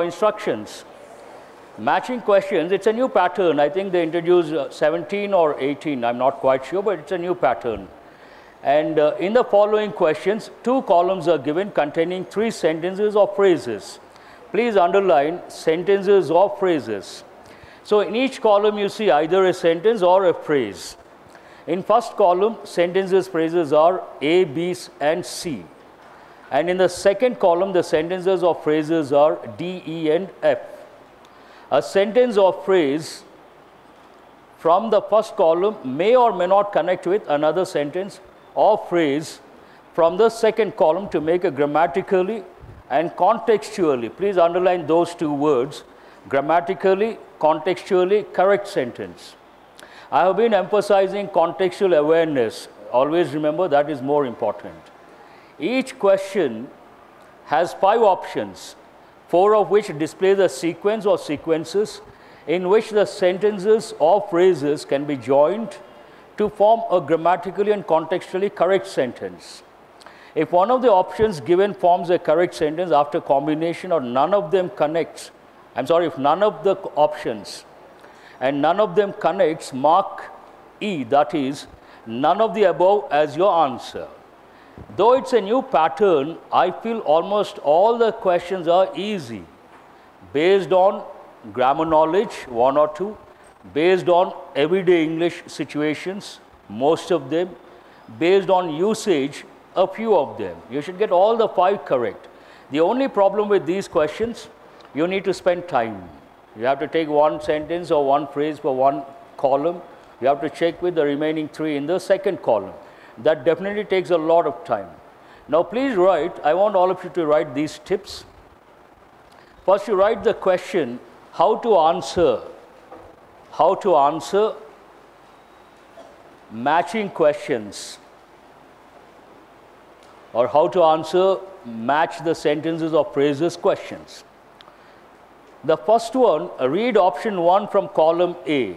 Instructions. Matching questions, it's a new pattern. I think they introduced 17 or 18, I'm not quite sure, but it's a new pattern. And in the following questions, 2 columns are given containing 3 sentences or phrases. Please underline sentences or phrases. So in each column you see either a sentence or a phrase. In first column, sentences, phrases are A, B, and C. And in the second column, the sentences or phrases are D, E, and F. A sentence or phrase from the first column may or may not connect with another sentence or phrase from the second column to make a grammatically and contextually, please underline those 2 words, grammatically, contextually correct sentence. I have been emphasizing contextual awareness. Always remember that is more important. Each question has 5 options, 4 of which display the sequence or sequences in which the sentences or phrases can be joined to form a grammatically and contextually correct sentence. If one of the options given forms a correct sentence after combination or none of them connects, if none of the options and none of them connects, mark E, that is, none of the above as your answer. Though it's a new pattern, I feel almost all the questions are easy, based on grammar knowledge, 1 or 2, based on everyday English situations, most of them, based on usage, a few of them. You should get all the 5 correct. The only problem with these questions, you need to spend time. You have to take 1 sentence or 1 phrase for 1 column. You have to check with the remaining 3 in the second column. That definitely takes a lot of time. Now please write, I want all of you to write these tips. First you write the question, how to answer matching questions, or how to answer match the sentences or phrases questions. The first one, read option 1 from column A.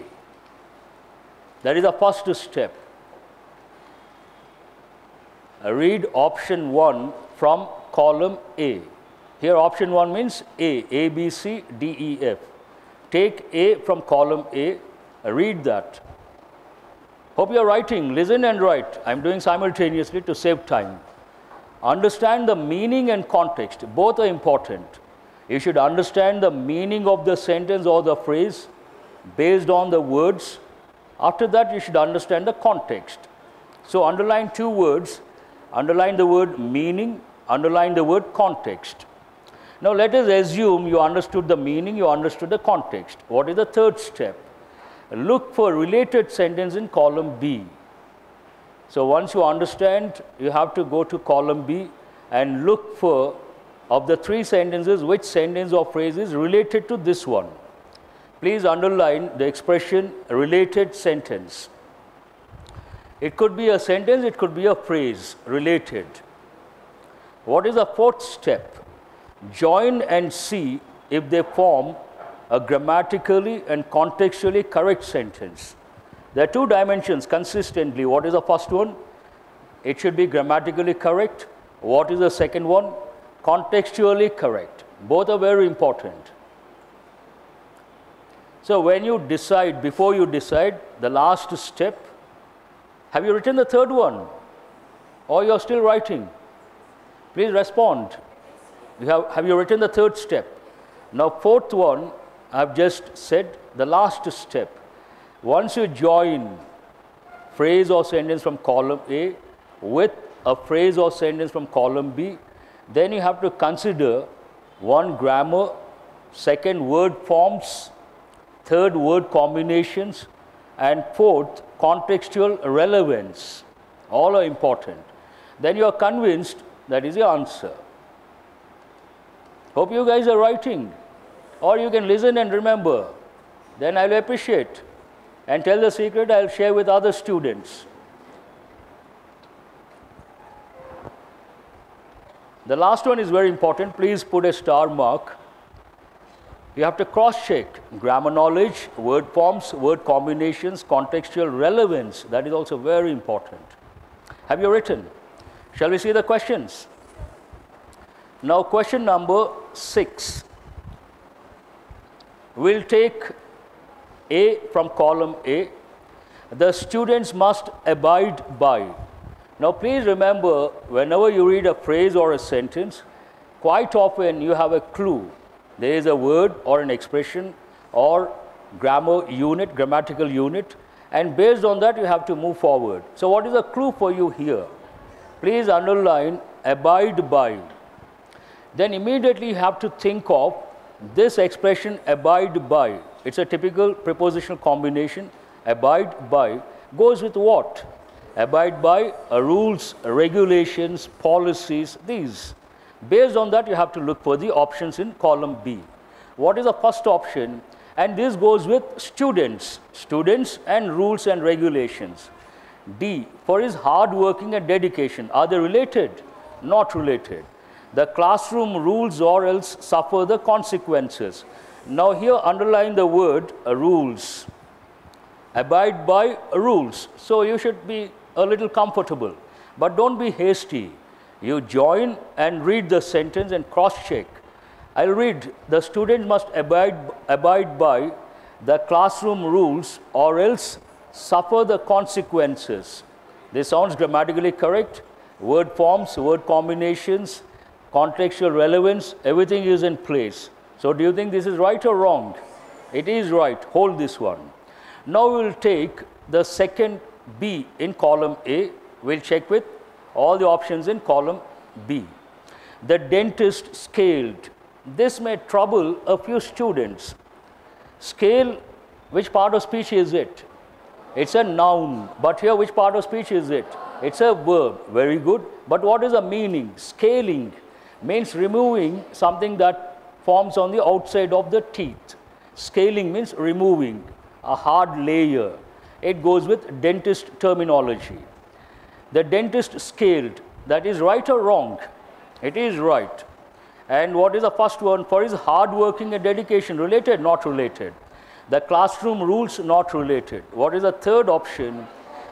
That is the first step. Read option 1 from column A. Here option 1 means A, B, C, D, E, F. Take A from column A, read that. Hope you are writing, listen and write. I am doing simultaneously to save time. Understand the meaning and context, both are important. You should understand the meaning of the sentence or the phrase based on the words. After that, you should understand the context. So underline 2 words. Underline the word meaning, underline the word context. Now let us assume you understood the meaning, you understood the context. What is the third step? Look for related sentence in column B. So once you understand, you have to go to column B and look for, of the 3 sentences, which sentence or phrase is related to this one. Please underline the expression related sentence. It could be a sentence, it could be a phrase, related. What is the 4th step? Join and see if they form a grammatically and contextually correct sentence. There are 2 dimensions consistently. What is the first one? It should be grammatically correct. What is the second one? Contextually correct. Both are very important. So when you decide, before you decide, the last step, have you written the 3rd one? Or you are still writing? Please respond. Have you written the 3rd step? Now 4th one, I have just said, the last step. Once you join phrase or sentence from column A with a phrase or sentence from column B, then you have to consider 1, grammar, 2nd, word forms, 3rd, word combinations, and 4th, contextual relevance. All are important. Then you are convinced that is the answer. Hope you guys are writing. Or you can listen and remember. Then I will appreciate. And tell the secret, I will share with other students. The last one is very important. Please put a star mark. You have to cross-check grammar knowledge, word forms, word combinations, contextual relevance. That is also very important. Have you written? Shall we see the questions? Now question number 6. We'll take A from column A. The students must abide by. Now please remember, whenever you read a phrase or a sentence, quite often you have a clue. There is a word or an expression or grammar unit, grammatical unit, and based on that you have to move forward. So what is the clue for you here? Please underline abide by. Then immediately you have to think of this expression abide by. It's a typical prepositional combination. Abide by goes with what? Abide by rules, regulations, policies, these. Based on that, you have to look for the options in column B. What is the first option? And this goes with students. Students and rules and regulations. D, for his hard working and dedication. Are they related? Not related. The classroom rules or else suffer the consequences. Now here underline the word rules. Abide by rules. So you should be a little comfortable. But don't be hasty. You join and read the sentence and cross-check. I'll read, the student must abide by the classroom rules or else suffer the consequences. This sounds grammatically correct. Word forms, word combinations, contextual relevance, everything is in place. So do you think this is right or wrong? It is right. Hold this one. Now we will take the second B in column A. We'll check with all the options in column B. The dentist scaled. This may trouble a few students. Scale, which part of speech is it? It's a noun. But here, which part of speech is it? It's a verb. Very good. But what is the meaning? Scaling means removing something that forms on the outside of the teeth. Scaling means removing a hard layer. It goes with dentist terminology. The dentist scaled. That is right or wrong? It is right. And what is the first one? For his hard working and dedication. Related? Not related. The classroom rules? Not related. What is the third option?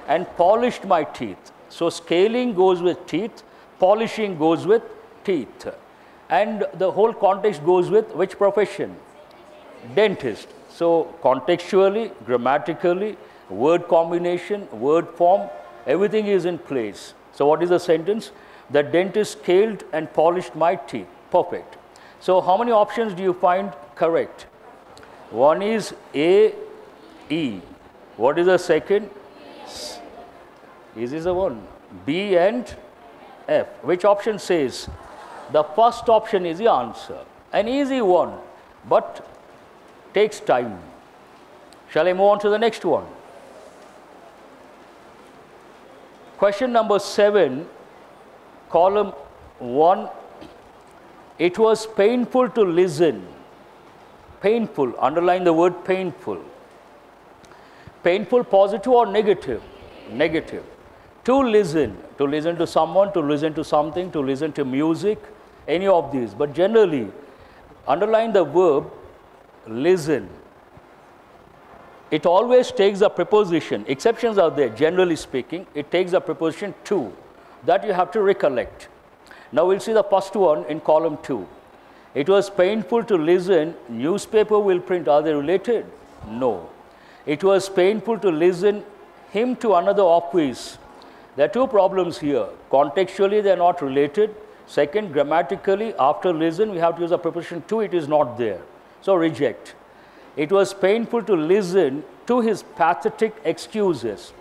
And polished my teeth. So scaling goes with teeth. Polishing goes with teeth. And the whole context goes with which profession? Dentist. So contextually, grammatically, word combination, word form, everything is in place. So what is the sentence? The dentist scaled and polished my teeth. Perfect. So how many options do you find correct? One is A, E. What is the second? Is this the one? B and F. Which option says? The first option is the answer. An easy one, but takes time. Shall I move on to the next one? Question number 7, column 1. It was painful to listen. Painful, underline the word painful. Painful, positive or negative? Negative. To listen to someone, to listen to something, to listen to music, any of these. But generally, underline the verb listen. It always takes a preposition. Exceptions are there, generally speaking. It takes a preposition to. That you have to recollect. Now we'll see the first one in column 2. It was painful to listen. Newspaper will print. Are they related? No. It was painful to listen him to another office. There are two problems here. Contextually, they are not related. Second, grammatically, after listen, we have to use a preposition to. It is not there. So reject. It was painful to listen to his pathetic excuses.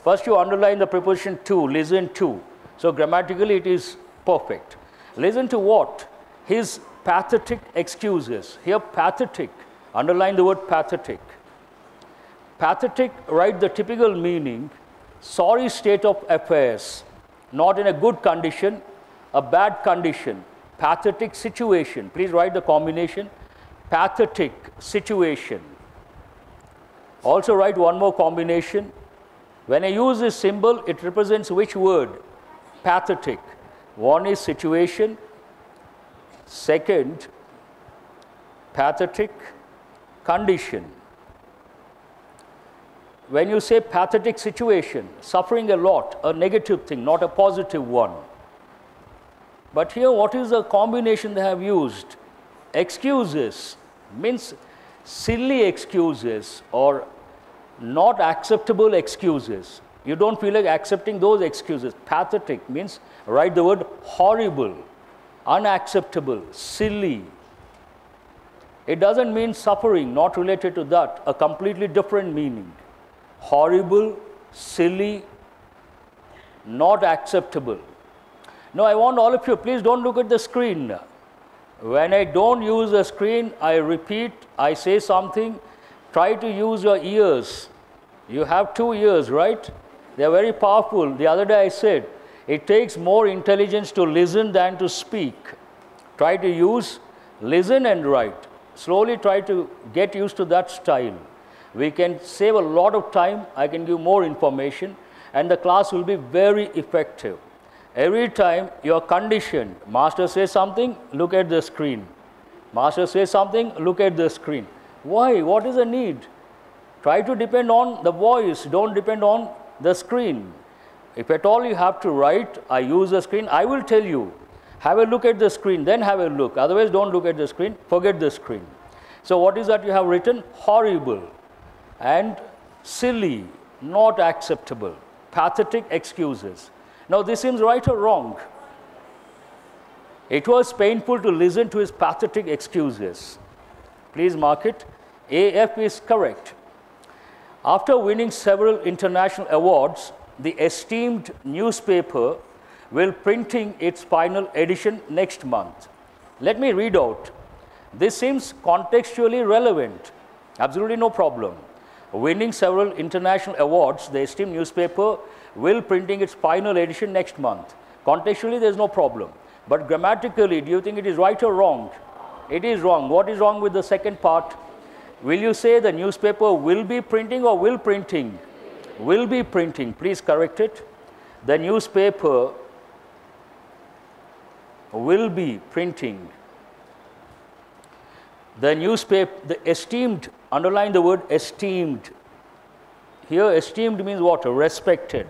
First, you underline the preposition to, listen to. So grammatically, it is perfect. Listen to what? His pathetic excuses. Here, pathetic. Underline the word pathetic. Pathetic, write the typical meaning. Sorry state of affairs. Not in a good condition, a bad condition. Pathetic situation. Please write the combination. Pathetic situation. Also write one more combination. When I use this symbol, it represents which word? Pathetic. One is situation. Second, pathetic condition. When you say pathetic situation, suffering a lot, a negative thing, not a positive one. But here, what is the combination they have used? Excuses means silly excuses or not acceptable excuses. You don't feel like accepting those excuses. Pathetic means write the word horrible, unacceptable, silly. It doesn't mean suffering, not related to that, a completely different meaning. Horrible, silly, not acceptable. Now I want all of you, please don't look at the screen. When I don't use the screen, I repeat, I say something, try to use your ears. You have 2 ears, right? They are very powerful. The other day I said, it takes more intelligence to listen than to speak. Try to use, listen and write. Slowly try to get used to that style. We can save a lot of time, I can give more information, and the class will be very effective. Every time you are conditioned, master says something, look at the screen. Master says something, look at the screen. Why? What is the need? Try to depend on the voice, don't depend on the screen. If at all you have to write, I use the screen, I will tell you. Have a look at the screen, then have a look. Otherwise, don't look at the screen, forget the screen. So what is that you have written? Horrible and silly, not acceptable, pathetic excuses. Now, this seems right or wrong? It was painful to listen to his pathetic excuses. Please mark it. AF is correct. After winning several international awards, the esteemed newspaper will printing its final edition next month. Let me read out. This seems contextually relevant. Absolutely no problem. Winning several international awards, the esteemed newspaper will printing its final edition next month. Contextually, there is no problem. But grammatically, do you think it is right or wrong? It is wrong. What is wrong with the second part? Will you say the newspaper will be printing or will printing? Will be printing. Please correct it. The newspaper will be printing. The newspaper, the esteemed, underline the word esteemed. Here, esteemed means what? Respected,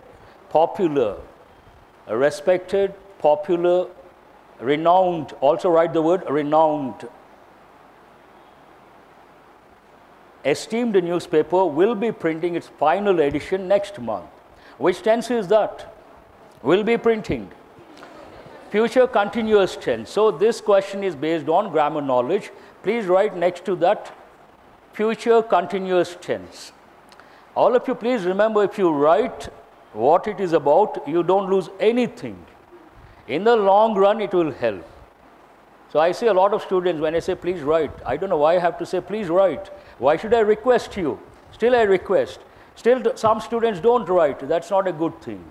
popular. Respected, popular, renowned. Also write the word renowned. Esteemed newspaper will be printing its final edition next month. Which tense is that? Will be printing. Future continuous tense. So this question is based on grammar knowledge. Please write next to that future continuous tense. All of you, please remember, if you write what it is about, you don't lose anything. In the long run, it will help. So I see a lot of students, when I say please write, I don't know why I have to say please write. Why should I request you? Still I request. Still some students don't write. That's not a good thing.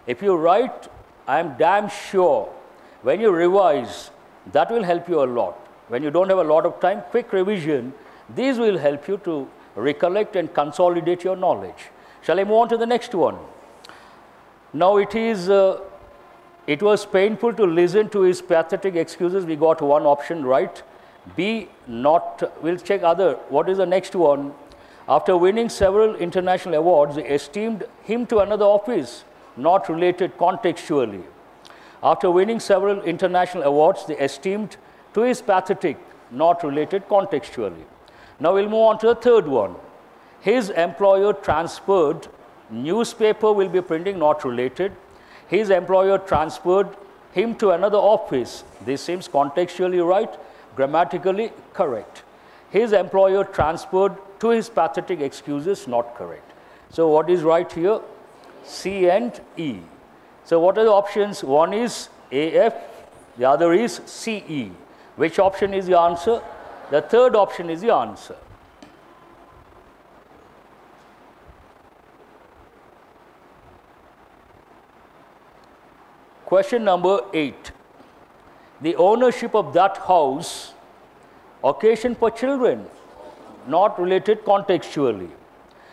If you write, I'm damn sure when you revise, that will help you a lot. When you don't have a lot of time, quick revision, these will help you to recollect and consolidate your knowledge. Shall I move on to the next one? Now it was painful to listen to his pathetic excuses. We got one option right. B, not, we'll check other. What is the next one? After winning several international awards, they esteemed him to another office, not related contextually. After winning several international awards, they esteemed to his pathetic, not related contextually. Now we'll move on to the third one. His employer transferred, newspaper will be printing, not related. His employer transferred him to another office. This seems contextually right, grammatically correct. His employer transferred to his pathetic excuses, not correct. So what is right here? C and E. So what are the options? One is AF, the other is CE. Which option is the answer? The third option is the answer. Question number 8. The ownership of that house, occasion for children, not related contextually,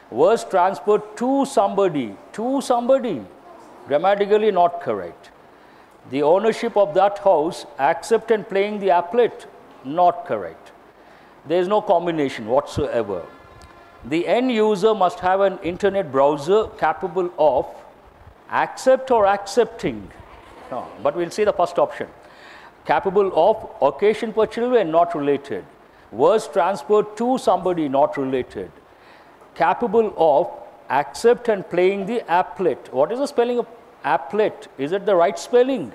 was transferred to somebody, grammatically not correct. The ownership of that house, accept and playing the applet, not correct. There is no combination whatsoever. The end user must have an internet browser capable of accept or accepting. No, but we'll see the first option. Capable of occasion for children, not related. was transferred to somebody not related. Capable of accept and playing the applet. What is the spelling of applet? Is it the right spelling?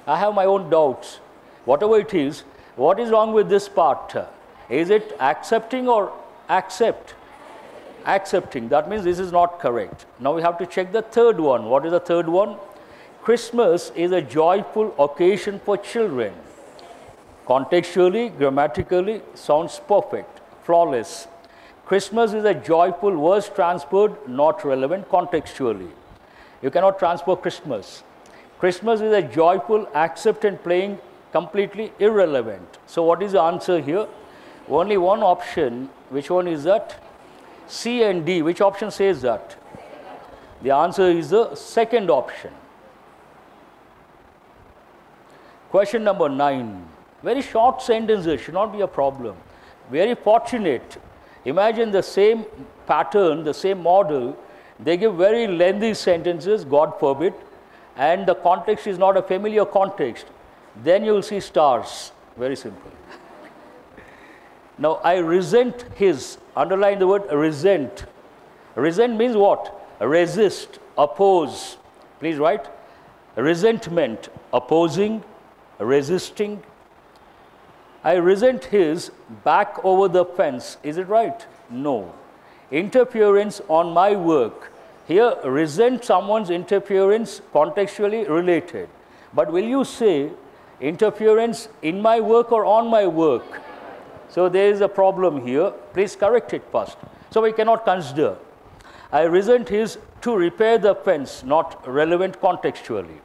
I have my own doubts. Whatever it is, what is wrong with this part? Is it accepting or accept? Accepting. That means this is not correct. Now we have to check the third one. What is the third one? Christmas is a joyful occasion for children. Contextually, grammatically, sounds perfect, flawless. Christmas is a joyful, was transferred, not relevant contextually. You cannot transfer Christmas. Christmas is a joyful, accept and playing, completely irrelevant. So what is the answer here? Only one option. Which one is that? C and D. Which option says that? The answer is the second option. Question number 9. Very short sentences, should not be a problem. Very fortunate. Imagine the same pattern, the same model. They give very lengthy sentences, God forbid, and the context is not a familiar context. Then you will see stars. Very simple. Now, I resent his. Underline the word resent. Resent means what? Resist, oppose. Please write. Resentment, opposing, resisting. I resent his back over the fence. Is it right? No. Interference on my work. Here, resent someone's interference, contextually related. But will you say interference in my work or on my work? So there is a problem here. Please correct it first. So we cannot consider. I resent his to repair the fence, not relevant contextually.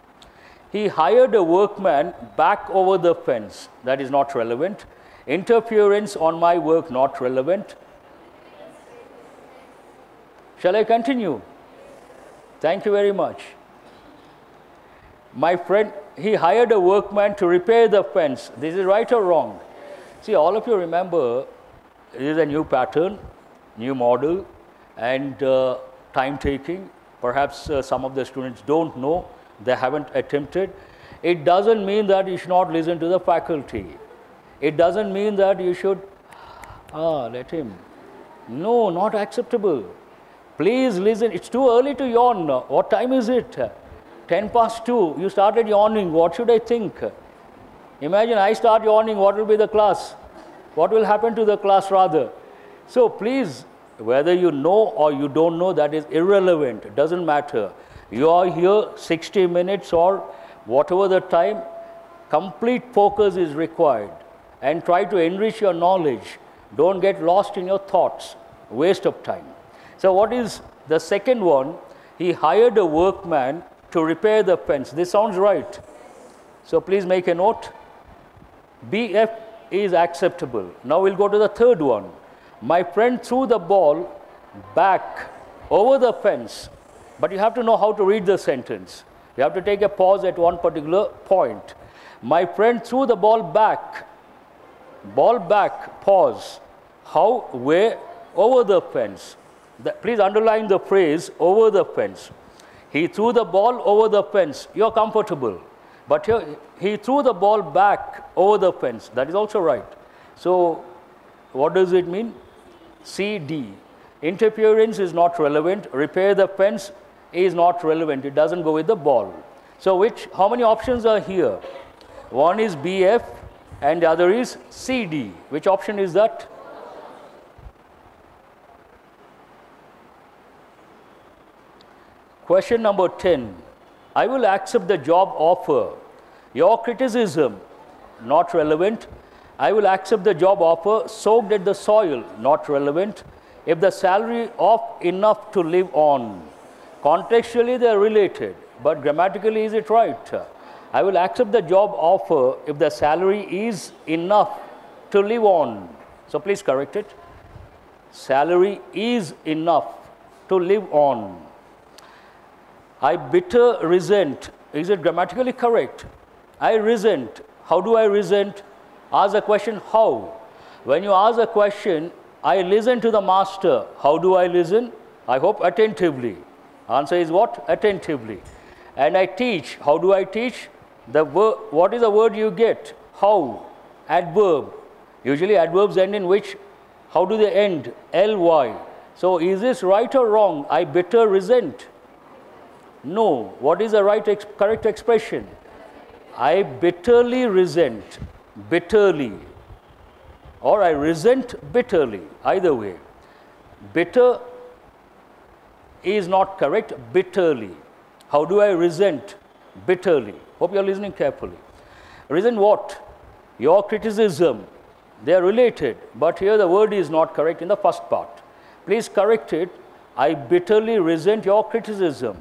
He hired a workman back over the fence. That is not relevant. Interference on my work, not relevant. Shall I continue? Thank you very much. My friend, he hired a workman to repair the fence. This is right or wrong? See, all of you remember, it is a new pattern, new model, and time taking. Perhaps some of the students don't know. They haven't attempted. It doesn't mean that you should not listen to the faculty. It doesn't mean that you should, let him. No, not acceptable. Please listen. It's too early to yawn. What time is it? 10 past 2. You started yawning. What should I think? Imagine I start yawning. What will be the class? What will happen to the class rather? So please, whether you know or you don't know, that is irrelevant. It doesn't matter. You are here 60 minutes or whatever the time, complete focus is required and try to enrich your knowledge. Don't get lost in your thoughts, waste of time. So what is the second one? He hired a workman to repair the fence. This sounds right. So please make a note. BF is acceptable. Now we'll go to the third one. My friend threw the ball back over the fence. But you have to know how to read the sentence. You have to take a pause at one particular point. My friend threw the ball back. Ball back, pause. How, where? Over the fence. Please underline the phrase, over the fence. He threw the ball over the fence. You're comfortable. But here, he threw the ball back over the fence. That is also right. So, what does it mean? C, D. Interference is not relevant. Repair the fence is not relevant. It doesn't go with the ball. So, how many options are here? One is BF and the other is CD. Which option is that? Question number 10. I will accept the job offer. Your criticism, not relevant. I will accept the job offer soaked at the soil, not relevant. If the salary of enough to live on. Contextually they are related, but grammatically is it right? I will accept the job offer if the salary is enough to live on. So please correct it. Salary is enough to live on. I bitter resent. Is it grammatically correct? I resent. How do I resent? Ask the question, how? When you ask a question, I listen to the master. How do I listen? I hope attentively. Answer is what? Attentively. And I teach. How do I teach? The what is the word you get? How? Adverb. Usually adverbs end in which? How do they end? ly. So is this right or wrong? I bitter resent. No. What is the correct expression? I bitterly resent. Bitterly. Or I resent bitterly. Either way. Bitter is not correct. Bitterly. How do I resent? Bitterly. Hope you are listening carefully. Resent what? Your criticism. They are related, but here the word is not correct in the first part. Please correct it. I bitterly resent your criticism.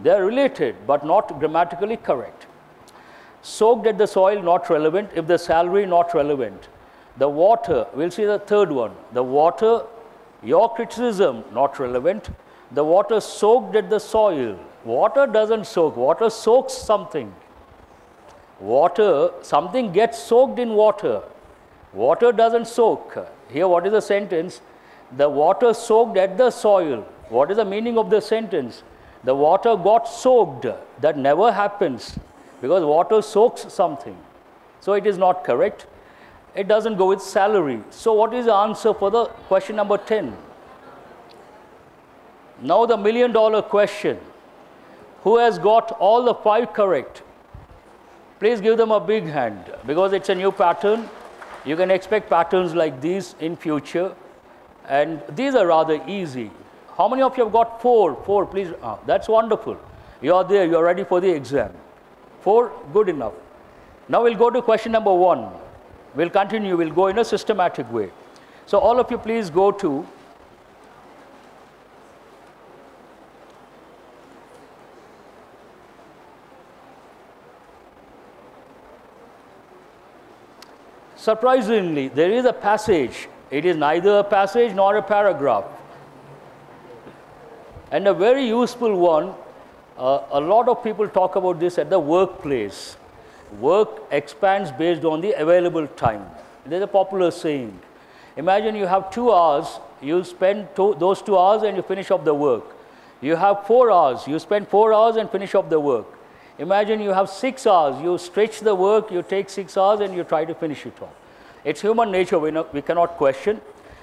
They are related, but not grammatically correct. Soaked at the soil, not relevant. If the salary, not relevant. The water, we'll see the third one. The water, your criticism, not relevant. The water soaked at the soil. Water doesn't soak. Water soaks something. Water, something gets soaked in water. Water doesn't soak. Here, what is the sentence? The water soaked at the soil. What is the meaning of the sentence? The water got soaked. That never happens because water soaks something. So it is not correct. It doesn't go with salary. So what is the answer for the question number 10? Now the $1 million question. Who has got all the 5 correct? Please give them a big hand because it's a new pattern. You can expect patterns like these in future, and these are rather easy. How many of you have got 4? 4, please. That's wonderful. You are there. You are ready for the exam. 4, good enough. Now we'll go to question number 1. We'll continue. We'll go in a systematic way. So all of you, please go to surprisingly, there is a passage. It is neither a passage nor a paragraph. And a very useful one, a lot of people talk about this at the workplace. Work expands based on the available time. There's a popular saying. Imagine you have 2 hours, you spend those 2 hours and you finish up the work. You have 4 hours, you spend 4 hours and finish up the work. Imagine you have 6 hours, you stretch the work, you take 6 hours and you try to finish it off. It's human nature, we cannot question.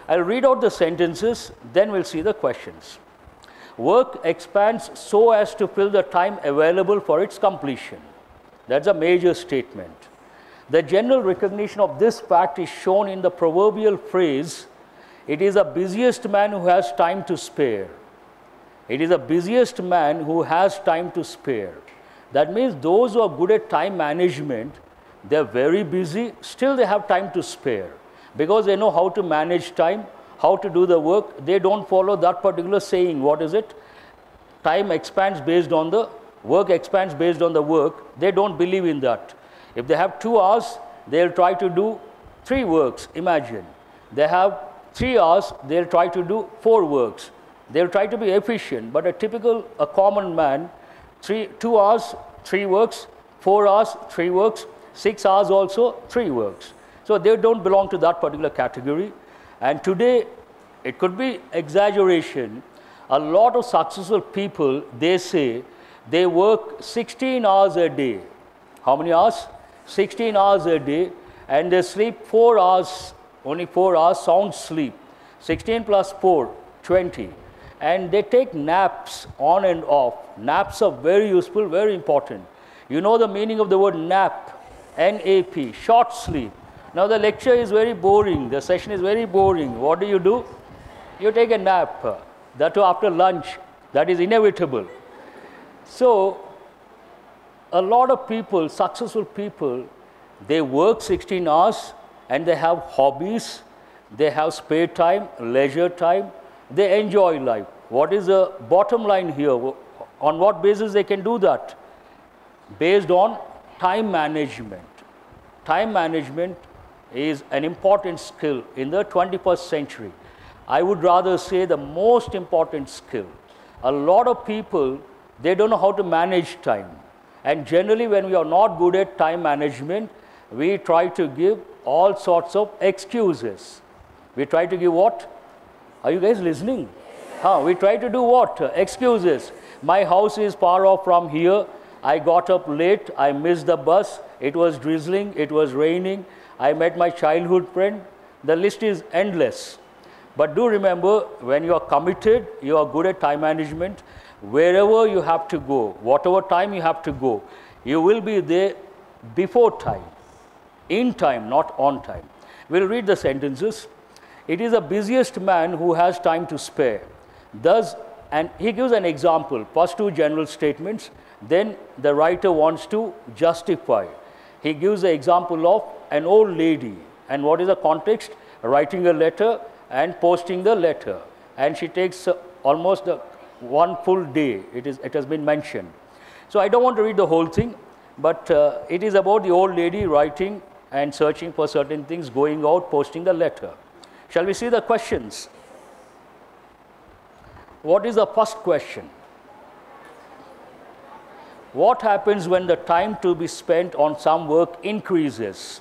I'll read out the sentences, then we'll see the questions. Work expands so as to fill the time available for its completion. That's a major statement. The general recognition of this fact is shown in the proverbial phrase, it is the busiest man who has time to spare. It is the busiest man who has time to spare. That means those who are good at time management, they're very busy, still they have time to spare. Because they know how to manage time, how to do the work, they don't follow that particular saying. What is it? Time expands based on the work, expands based on the work. They don't believe in that. If they have 2 hours, they'll try to do 3 works, imagine. They have 3 hours, they'll try to do 4 works. They'll try to be efficient, but a common man, 2 hours, 3 works, 4 hours, 3 works, 6 hours also, 3 works. So they don't belong to that particular category. And today, it could be exaggeration. A lot of successful people, they say, they work 16 hours a day. How many hours? 16 hours a day. And they sleep 4 hours, only 4 hours, sound sleep. 16 plus 4, 20. And they take naps on and off. Naps are very useful, very important. You know the meaning of the word nap, N-A-P, short sleep. Now the lecture is very boring, the session is very boring. What do? You take a nap, that too after lunch, that is inevitable. So a lot of people, successful people, they work 16 hours and they have hobbies, they have spare time, leisure time, they enjoy life. What is the bottom line here? On what basis they can do that? Based on time management. Time management is an important skill in the 21st century. I would rather say the most important skill. A lot of people, they don't know how to manage time. And generally when we are not good at time management, we try to give all sorts of excuses. We try to give what? Are you guys listening? We try to do what? Excuses. My house is far off from here. I got up late. I missed the bus. It was drizzling. It was raining. I met my childhood friend. The list is endless. But do remember, when you are committed, you are good at time management. Wherever you have to go, whatever time you have to go, you will be there before time, in time, not on time. We'll read the sentences. It is the busiest man who has time to spare. Thus, and he gives an example, first two general statements, then the writer wants to justify. He gives the example of an old lady, and what is the context? Writing a letter and posting the letter, and she takes almost one full day. It has been mentioned. So I don't want to read the whole thing, but it is about the old lady writing and searching for certain things, going out, posting the letter. Shall we see the questions? What is the first question? What happens when the time to be spent on some work increases?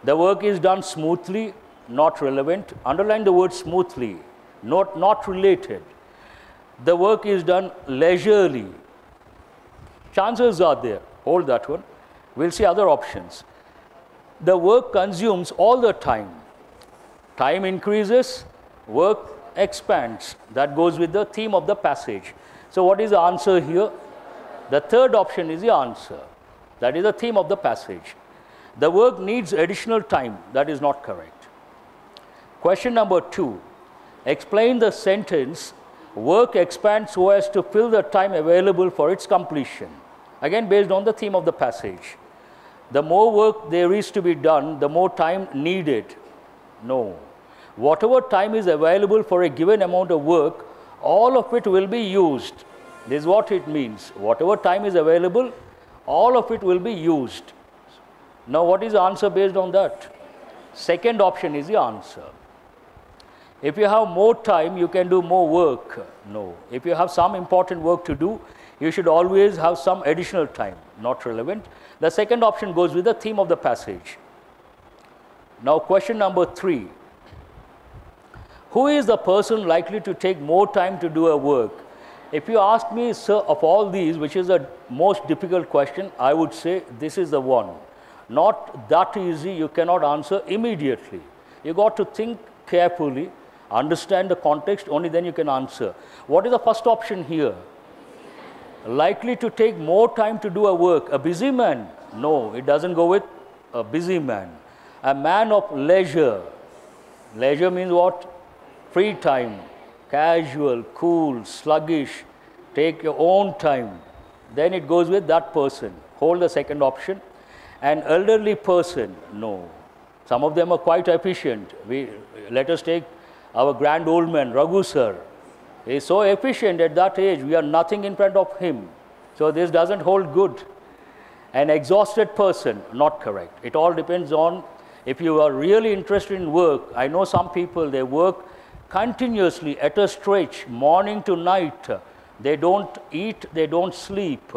The work is done smoothly, not relevant. Underline the word smoothly, not related. The work is done leisurely. Chances are there. Hold that one. We'll see other options. The work consumes all the time. Time increases, work expands. That goes with the theme of the passage. So what is the answer here? The third option is the answer. That is the theme of the passage. The work needs additional time. That is not correct. Question number 2. Explain the sentence, work expands so as to fill the time available for its completion. Again, based on the theme of the passage. The more work there is to be done, the more time needed. No. Whatever time is available for a given amount of work, all of it will be used. This is what it means. Whatever time is available, all of it will be used. Now, what is the answer based on that? Second option is the answer. If you have more time, you can do more work. No. If you have some important work to do, you should always have some additional time. Not relevant. The second option goes with the theme of the passage. Now, question number 3. Who is the person likely to take more time to do a work? If you ask me, sir, of all these, which is the most difficult question, I would say this is the one. Not that easy, you cannot answer immediately. You got to think carefully, understand the context, only then you can answer. What is the first option here? Likely to take more time to do a work. A busy man? No, it doesn't go with a busy man. A man of leisure. Leisure means what? Free time. Casual, cool, sluggish, take your own time. Then it goes with that person. Hold the second option. An elderly person? No. Some of them are quite efficient. Let us take our grand old man, Raghu sir. He is so efficient at that age, we are nothing in front of him. So this doesn't hold good. An exhausted person? Not correct. It all depends on if you are really interested in work. I know some people, they work continuously at a stretch, morning to night. They don't eat, they don't sleep.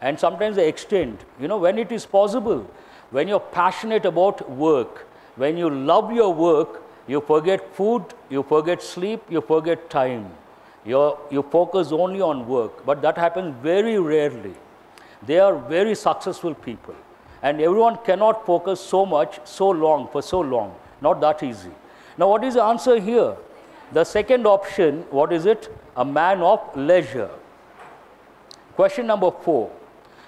And sometimes they extend. You know, when it is possible, when you're passionate about work, when you love your work, you forget food, you forget sleep, you forget time. You focus only on work. But that happens very rarely. They are very successful people. And everyone cannot focus so much, so long, for so long. Not that easy. Now, what is the answer here? The second option, what is it? A man of leisure. Question number 4.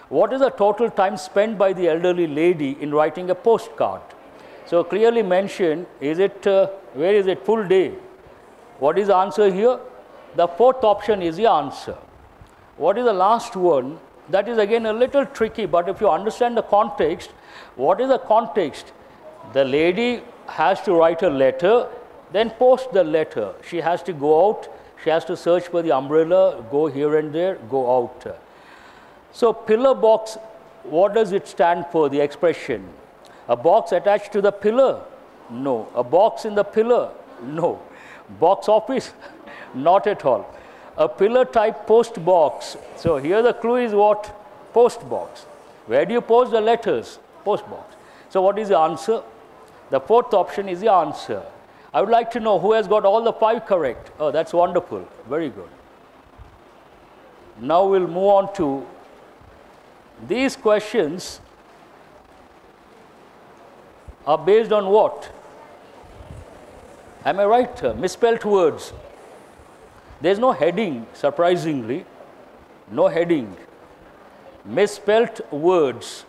What is the total time spent by the elderly lady in writing a postcard? So clearly mentioned, is it, where is it? Full day. What is the answer here? The fourth option is the answer. What is the last one? That is again a little tricky, but if you understand the context, what is the context? The lady has to write a letter, then post the letter. She has to go out, she has to search for the umbrella, go here and there, go out. So pillar box, what does it stand for, the expression? A box attached to the pillar? No. A box in the pillar? No. Box office? Not at all. A pillar type post box. So here the clue is what? Post box. Where do you post the letters? Post box. So what is the answer? The fourth option is the answer. I would like to know who has got all the 5 correct. Oh, that's wonderful. Very good. Now we'll move on to these questions. are based on what? Am I right? Misspelt words. There's no heading, surprisingly. No heading. Misspelt words.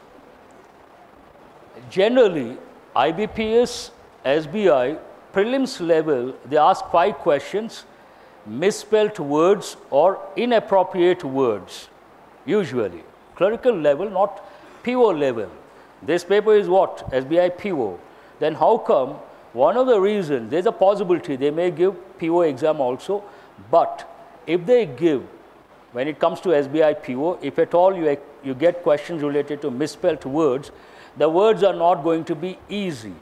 Generally, IBPS, SBI, prelims level, they ask 5 questions, misspelt words or inappropriate words, usually. Clerical level, not PO level. This paper is what? SBI PO. Then how come? One of the reasons, there's a possibility they may give PO exam also, but if they give, when it comes to SBI PO, if at all you get questions related to misspelt words, the words are not going to be easy.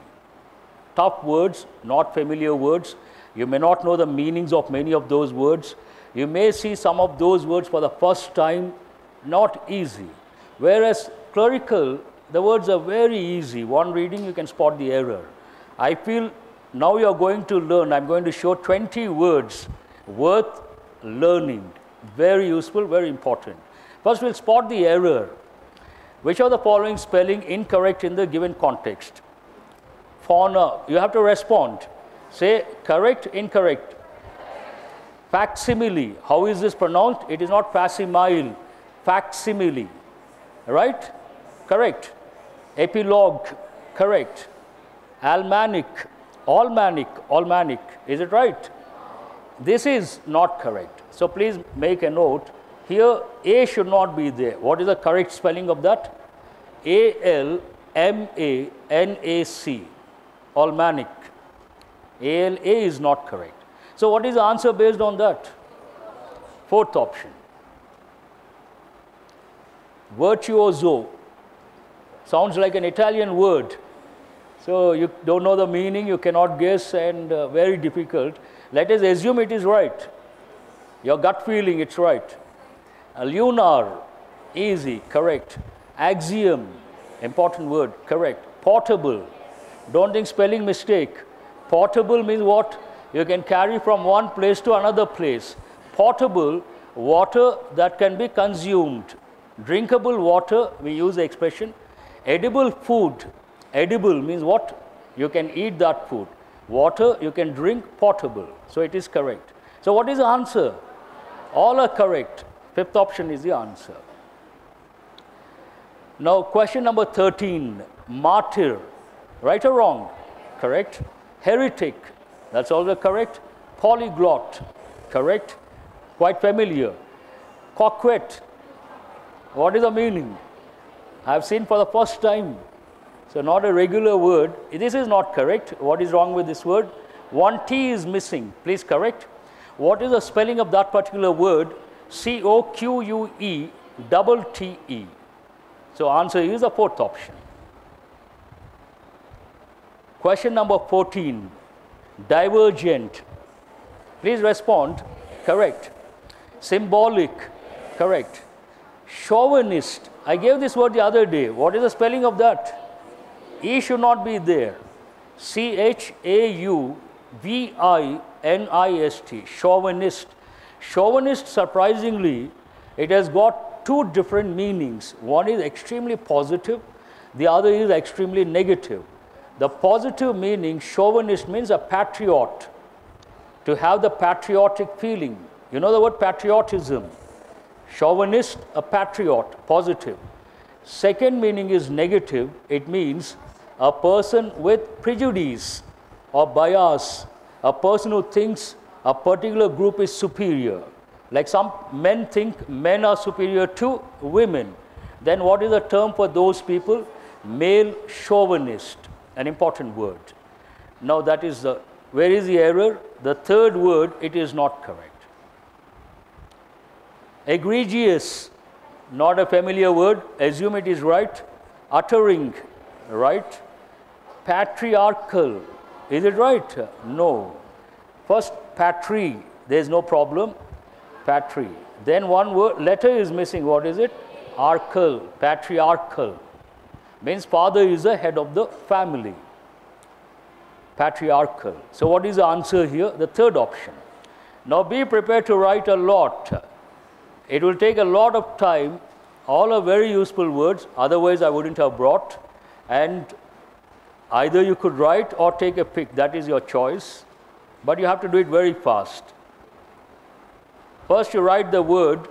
Tough words, not familiar words. You may not know the meanings of many of those words. You may see some of those words for the first time, not easy. Whereas clerical, the words are very easy. One reading, you can spot the error. I feel now you are going to learn. I'm going to show 20 words worth learning. Very useful, very important. First, we'll spot the error. Which of the following spelling incorrect in the given context? Fauna, you have to respond. Say correct, incorrect. Facsimile, how is this pronounced? It is not facsimile, facsimile. Right? Correct. Epilogue, correct. Almanic, almanic, is it right? This is not correct. So please make a note. Here, A should not be there. What is the correct spelling of that? A-L-M-A-N-A-C, almanic. A-L-A is not correct. So what is the answer based on that? Fourth option. Virtuoso sounds like an Italian word. So you don't know the meaning, you cannot guess, and very difficult. Let us assume it is right. Your gut feeling, it's right. Lunar, easy, correct. Axiom, important word, correct. Portable, don't think spelling mistake. Portable means what? You can carry from one place to another place. Portable, water that can be consumed. Drinkable water, we use the expression. Edible food, edible means what? You can eat that food. Water, you can drink, portable. So it is correct. So what is the answer? All are correct. Fifth option is the answer. Now, question number 13, martyr, right or wrong? Correct. Heretic, that's also correct. Polyglot, correct. Quite familiar. Coquette, what is the meaning? I have seen for the first time. So not a regular word. This is not correct. What is wrong with this word? One T is missing. Please correct. What is the spelling of that particular word? C-O-Q-U-E-T-T-E. So answer is the fourth option. Question number 14. Divergent. Please respond. Correct. Symbolic. Correct. Chauvinist. I gave this word the other day. What is the spelling of that? E should not be there. C-H-A-U-V-I-N-I-S-T. Chauvinist. Chauvinist, surprisingly, it has got 2 different meanings. One is extremely positive, the other is extremely negative. The positive meaning, chauvinist, means a patriot, to have the patriotic feeling. You know the word patriotism. Chauvinist, a patriot, positive. Second meaning is negative. It means a person with prejudice or bias, a person who thinks a particular group is superior. Like some men think men are superior to women. Then what is the term for those people? Male chauvinist, an important word. Now that is the, where is the error? The third word, it is not correct. Egregious, not a familiar word, assume it is right. Uttering, right. Patriarchal, is it right? No. First, patri, there is no problem. Patri. Then one word, letter is missing. What is it? Archal, patriarchal. Means father is the head of the family. Patriarchal. So what is the answer here? The third option. Now be prepared to write a lot. It will take a lot of time. All are very useful words. Otherwise, I wouldn't have brought. And Either you could write or take a pic, that is your choice, but you have to do it very fast. First you write the word.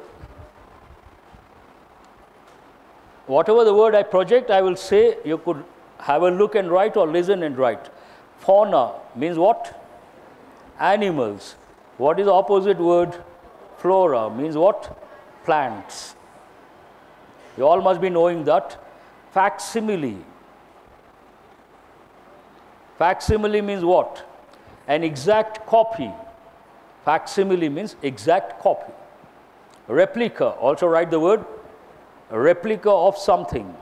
Whatever the word I project, I will say. You could have a look and write or listen and write. Fauna means what? Animals. What is the opposite word? Flora means what? Plants. You all must be knowing that. Facsimile. Facsimile means what? An exact copy. Facsimile means exact copy. Replica, also write the word. A replica of something.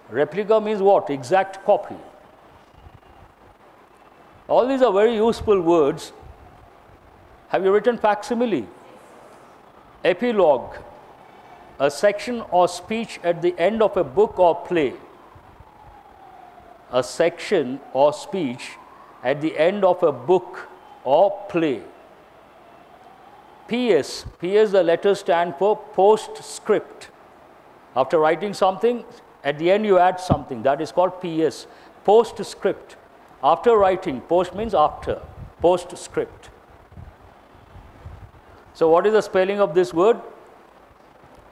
Replica means what? Exact copy. All these are very useful words. Have you written facsimile? Epilogue, a section or speech at the end of a book or play. A section or speech at the end of a book or play. PS, the letters stand for postscript. After writing something, at the end you add something. That is called PS, postscript. After writing, post means after, postscript. So what is the spelling of this word?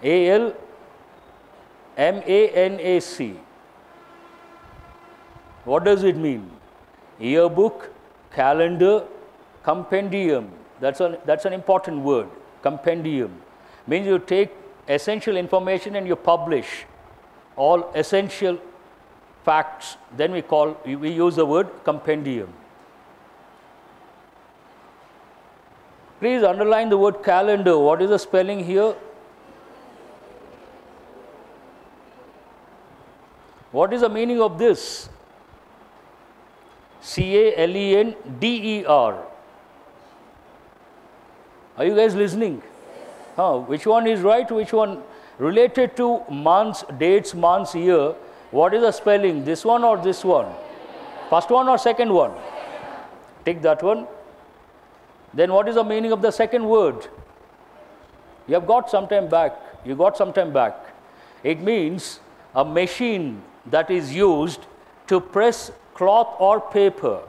A-L-M-A-N-A-C. What does it mean? Yearbook, calendar, compendium. That's an important word, compendium. Means you take essential information and you publish all essential facts. Then we use the word compendium. Please underline the word calendar. What is the spelling here? What is the meaning of this? C-A-L-E-N-D-E-R. Are you guys listening? Which one is right? Which one? Related to months, dates, months, year. What is the spelling? This one or this one? First one or second one? Take that one. Then what is the meaning of the second word? You have got some time back. You got some time back. It means a machine that is used to press cloth or paper.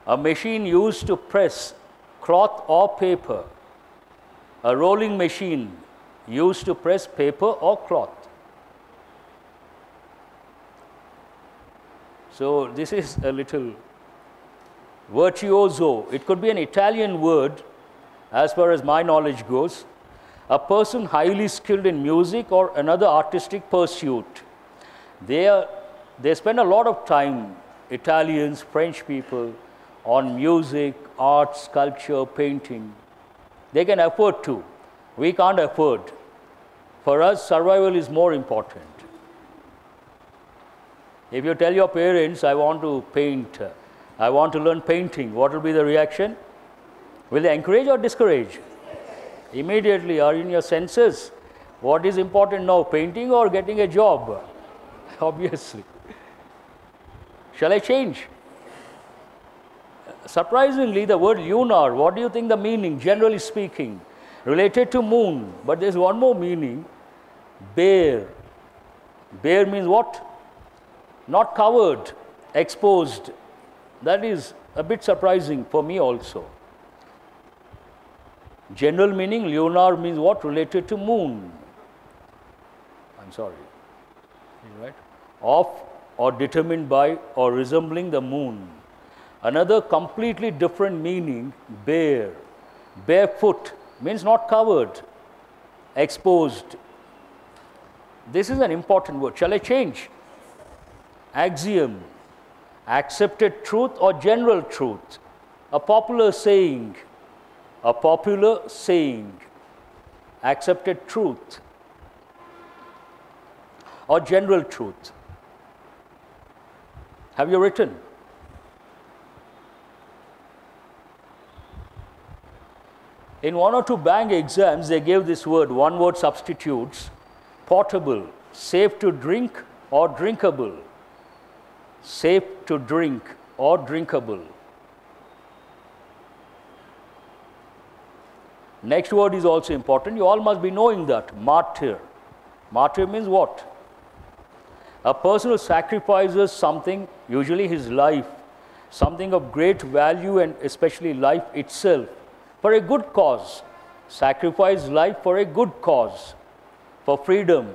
A machine used to press cloth or paper. A rolling machine used to press paper or cloth. So this is a little virtuoso. It could be an Italian word as far as my knowledge goes. A person highly skilled in music or another artistic pursuit. They spend a lot of time, Italians, French people, on music, art, sculpture, painting. They can afford to. We can't afford. For us, survival is more important. If you tell your parents, I want to paint, I want to learn painting, what will be the reaction? Will they encourage or discourage? Immediately, are in your senses? What is important now, painting or getting a job? Obviously. Shall I change? Surprisingly, the word lunar, what do you think the meaning, generally speaking? Related to moon, but there's one more meaning, bare. Bare means what? Not covered, exposed. That is a bit surprising for me also. General meaning, lunar means what? Related to moon. I'm sorry. Right? Of or determined by or resembling the moon. Another completely different meaning, bare. Barefoot means not covered, exposed. This is an important word. Shall I change? Axiom, accepted truth or general truth. A popular saying. A popular saying. Accepted truth or general truth. Have you written? In one or two bank exams, they gave this word, one word substitutes, portable, safe to drink or drinkable. Safe to drink or drinkable. Next word is also important. You all must be knowing that. Martyr. Martyr means what? A person who sacrifices something, usually his life, something of great value and especially life itself, for a good cause. Sacrifice life for a good cause, for freedom,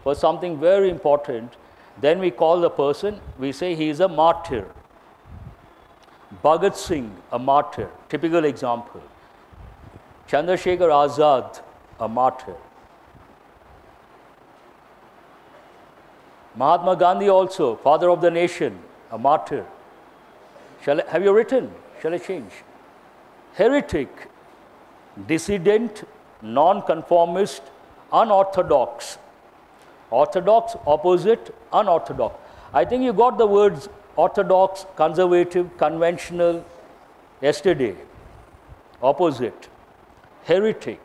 for something very important. Then we call the person, we say he is a martyr. Bhagat Singh, a martyr, typical example. Chandrasekhar Azad, a martyr. Mahatma Gandhi also, father of the nation, a martyr. Have you written? Shall I change? Heretic, dissident, non-conformist, unorthodox. Orthodox, opposite, unorthodox. I think you got the words orthodox, conservative, conventional yesterday. Opposite. Heretic.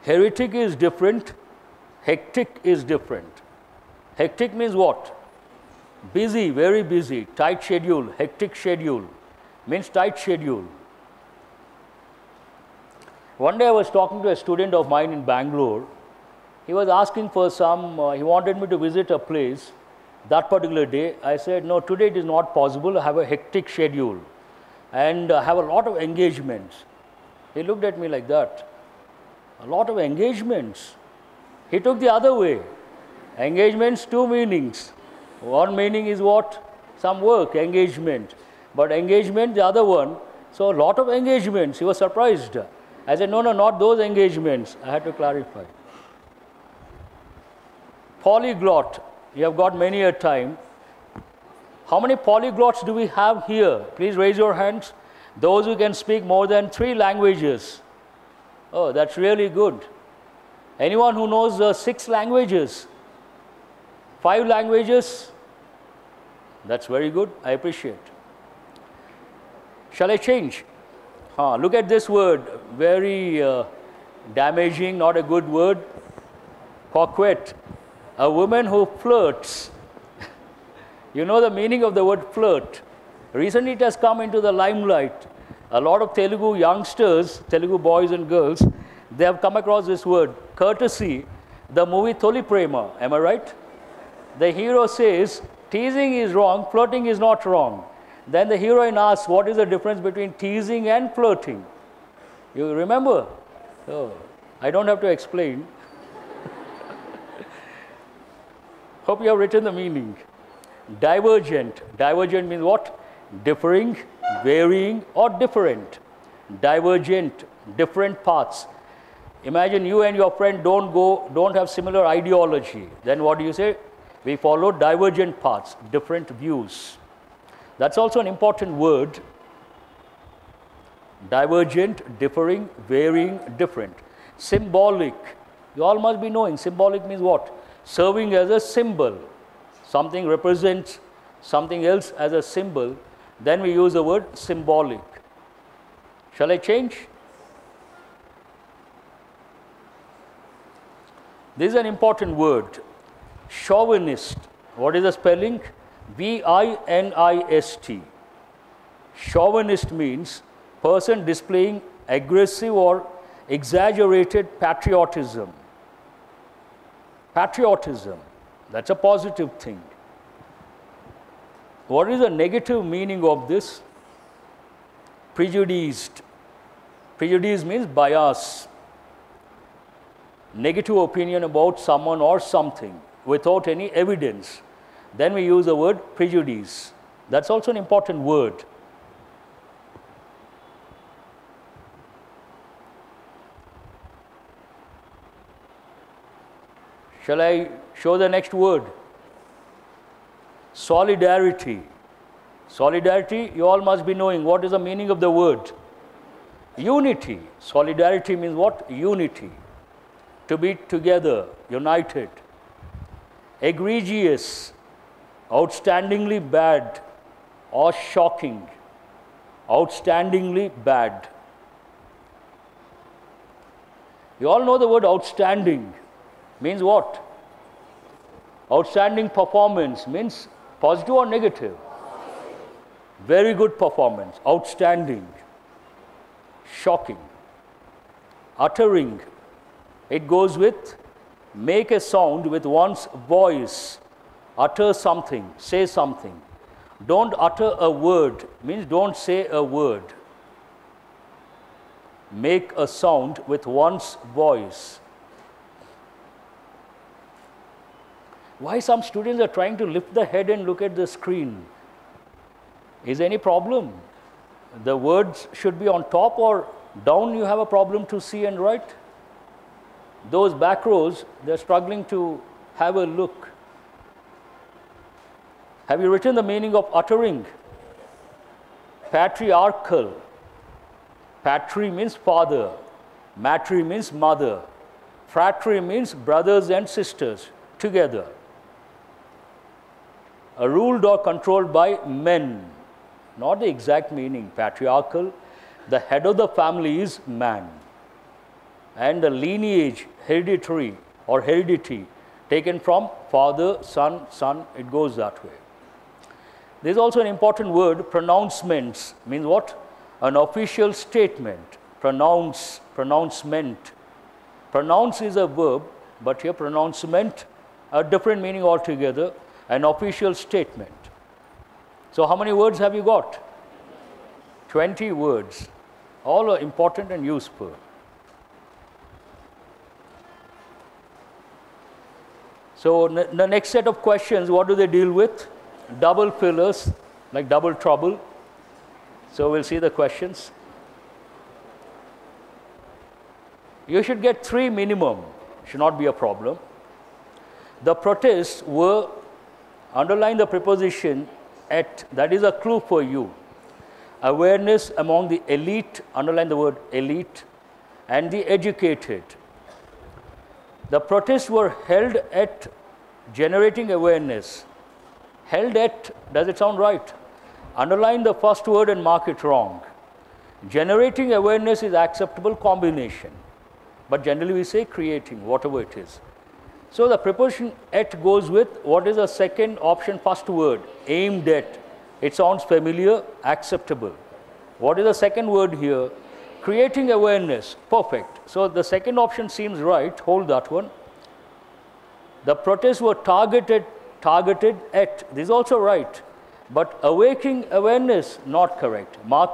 Heretic is different. Hectic is different. Hectic means what? Busy, very busy, tight schedule. Hectic schedule means tight schedule. One day I was talking to a student of mine in Bangalore. He was asking for he wanted me to visit a place that particular day. I said, no, today it is not possible. I have a hectic schedule and I have a lot of engagements. He looked at me like that. A lot of engagements. He took the other way. Engagements, two meanings. One meaning is what? Some work, engagement. But engagement, the other one. So a lot of engagements. He was surprised. I said, no, no, not those engagements. I had to clarify. Polyglot. You have got many a time. How many polyglots do we have here? Please raise your hands. Those who can speak more than 3 languages. Oh, that's really good. Anyone who knows 6 languages? 5 languages? That's very good. I appreciate. Shall I change? Look at this word. Very damaging, not a good word. Coquette. A woman who flirts. You know the meaning of the word flirt. Recently it has come into the limelight. A lot of Telugu youngsters, Telugu boys and girls, they have come across this word. Courtesy. The movie Toli Prema. Am I right? The hero says, teasing is wrong, flirting is not wrong. Then the heroine asks, what is the difference between teasing and flirting? You remember? Oh, I don't have to explain. Hope you have written the meaning. Divergent. Divergent means what? Differing, varying, or different. Divergent, different paths. Imagine you and your friend don't have similar ideology. Then what do you say? We follow divergent paths, different views. That's also an important word. Divergent, differing, varying, different. Symbolic. You all must be knowing. Symbolic means what? Serving as a symbol. Something represents something else as a symbol. Then we use the word symbolic. Shall I change? This is an important word. Chauvinist. What is the spelling? V-I-N-I-S-T. Chauvinist means person displaying aggressive or exaggerated patriotism. Patriotism. That's a positive thing. What is the negative meaning of this? Prejudiced. Prejudice means bias. Negative opinion about someone or something without any evidence. Then we use the word prejudice. That's also an important word. Shall I show the next word? Solidarity. Solidarity, you all must be knowing what is the meaning of the word. Unity. Solidarity means what? Unity. To be together, united. Egregious, outstandingly bad or shocking. Outstandingly bad. You all know the word outstanding. Means what? Outstanding performance means positive or negative? Very good performance. Outstanding. Shocking. Uttering. It goes with make a sound with one's voice, utter something, say something. Don't utter a word, means don't say a word. Make a sound with one's voice. Why some students are trying to lift the head and look at the screen? Is there any problem? The words should be on top or down, you have a problem to see and write? Those back rows, they're struggling to have a look. Have you written the meaning of uttering? Patriarchal. Patri means father. Matri means mother. Fratri means brothers and sisters together. Ruled or controlled by men. Not the exact meaning. Patriarchal, the head of the family is man. And the lineage, hereditary or heredity, taken from father, son, son, it goes that way. There is also an important word, pronouncements, means what? An official statement. Pronouncement. Pronounce is a verb, but here pronouncement, a different meaning altogether, an official statement. So how many words have you got? 20 words. All are important and useful. So the next set of questions, what do they deal with? Double fillers, like double trouble. So we'll see the questions. You should get 3 minimum, should not be a problem. The protests were, underline the preposition at, that is a clue for you. Awareness among the elite, underline the word elite, and the educated. The protests were held at generating awareness. Held at, does it sound right? Underline the first word and mark it wrong. Generating awareness is acceptable combination, but generally we say creating, whatever it is. So the preposition at goes with what is the second option, first word, aimed at. It sounds familiar, acceptable. What is the second word here? Creating awareness, perfect. So the second option seems right, hold that one. The protests were targeted at, this is also right, but awakening awareness, not correct. Mark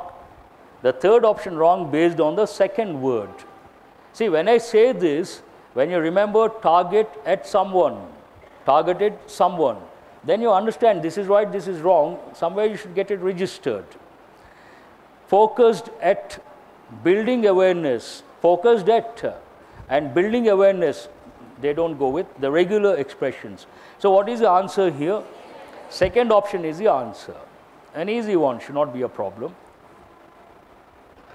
the third option wrong based on the second word. See, when I say this, when you remember targeted someone, then you understand this is right, this is wrong, somewhere you should get it registered. Focused at, building awareness, focused at and building awareness, they don't go with the regular expressions. So what is the answer here? Second option is the answer. An easy one, should not be a problem.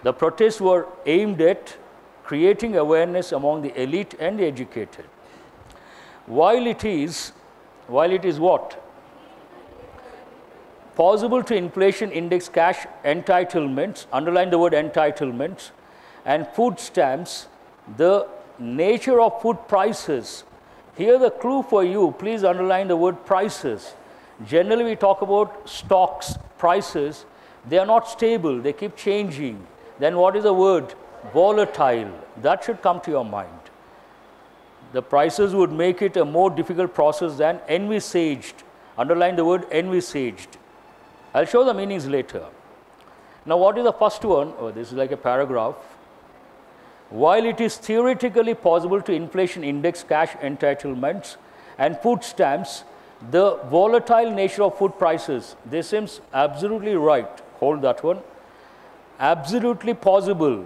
The protests were aimed at creating awareness among the elite and the educated. While it is what? Possible to inflation index cash entitlements, underline the word entitlements, and food stamps, the nature of food prices. Here the clue for you, please underline the word prices. Generally we talk about stocks, prices, they are not stable, they keep changing. Then what is the word? Volatile. That should come to your mind. The prices would make it a more difficult process than envisaged. Underline the word envisaged. I'll show the meanings later. Now what is the first one? Oh, this is like a paragraph. While it is theoretically possible to inflation index cash entitlements and food stamps, the volatile nature of food prices, this seems absolutely right. Hold that one. Absolutely possible,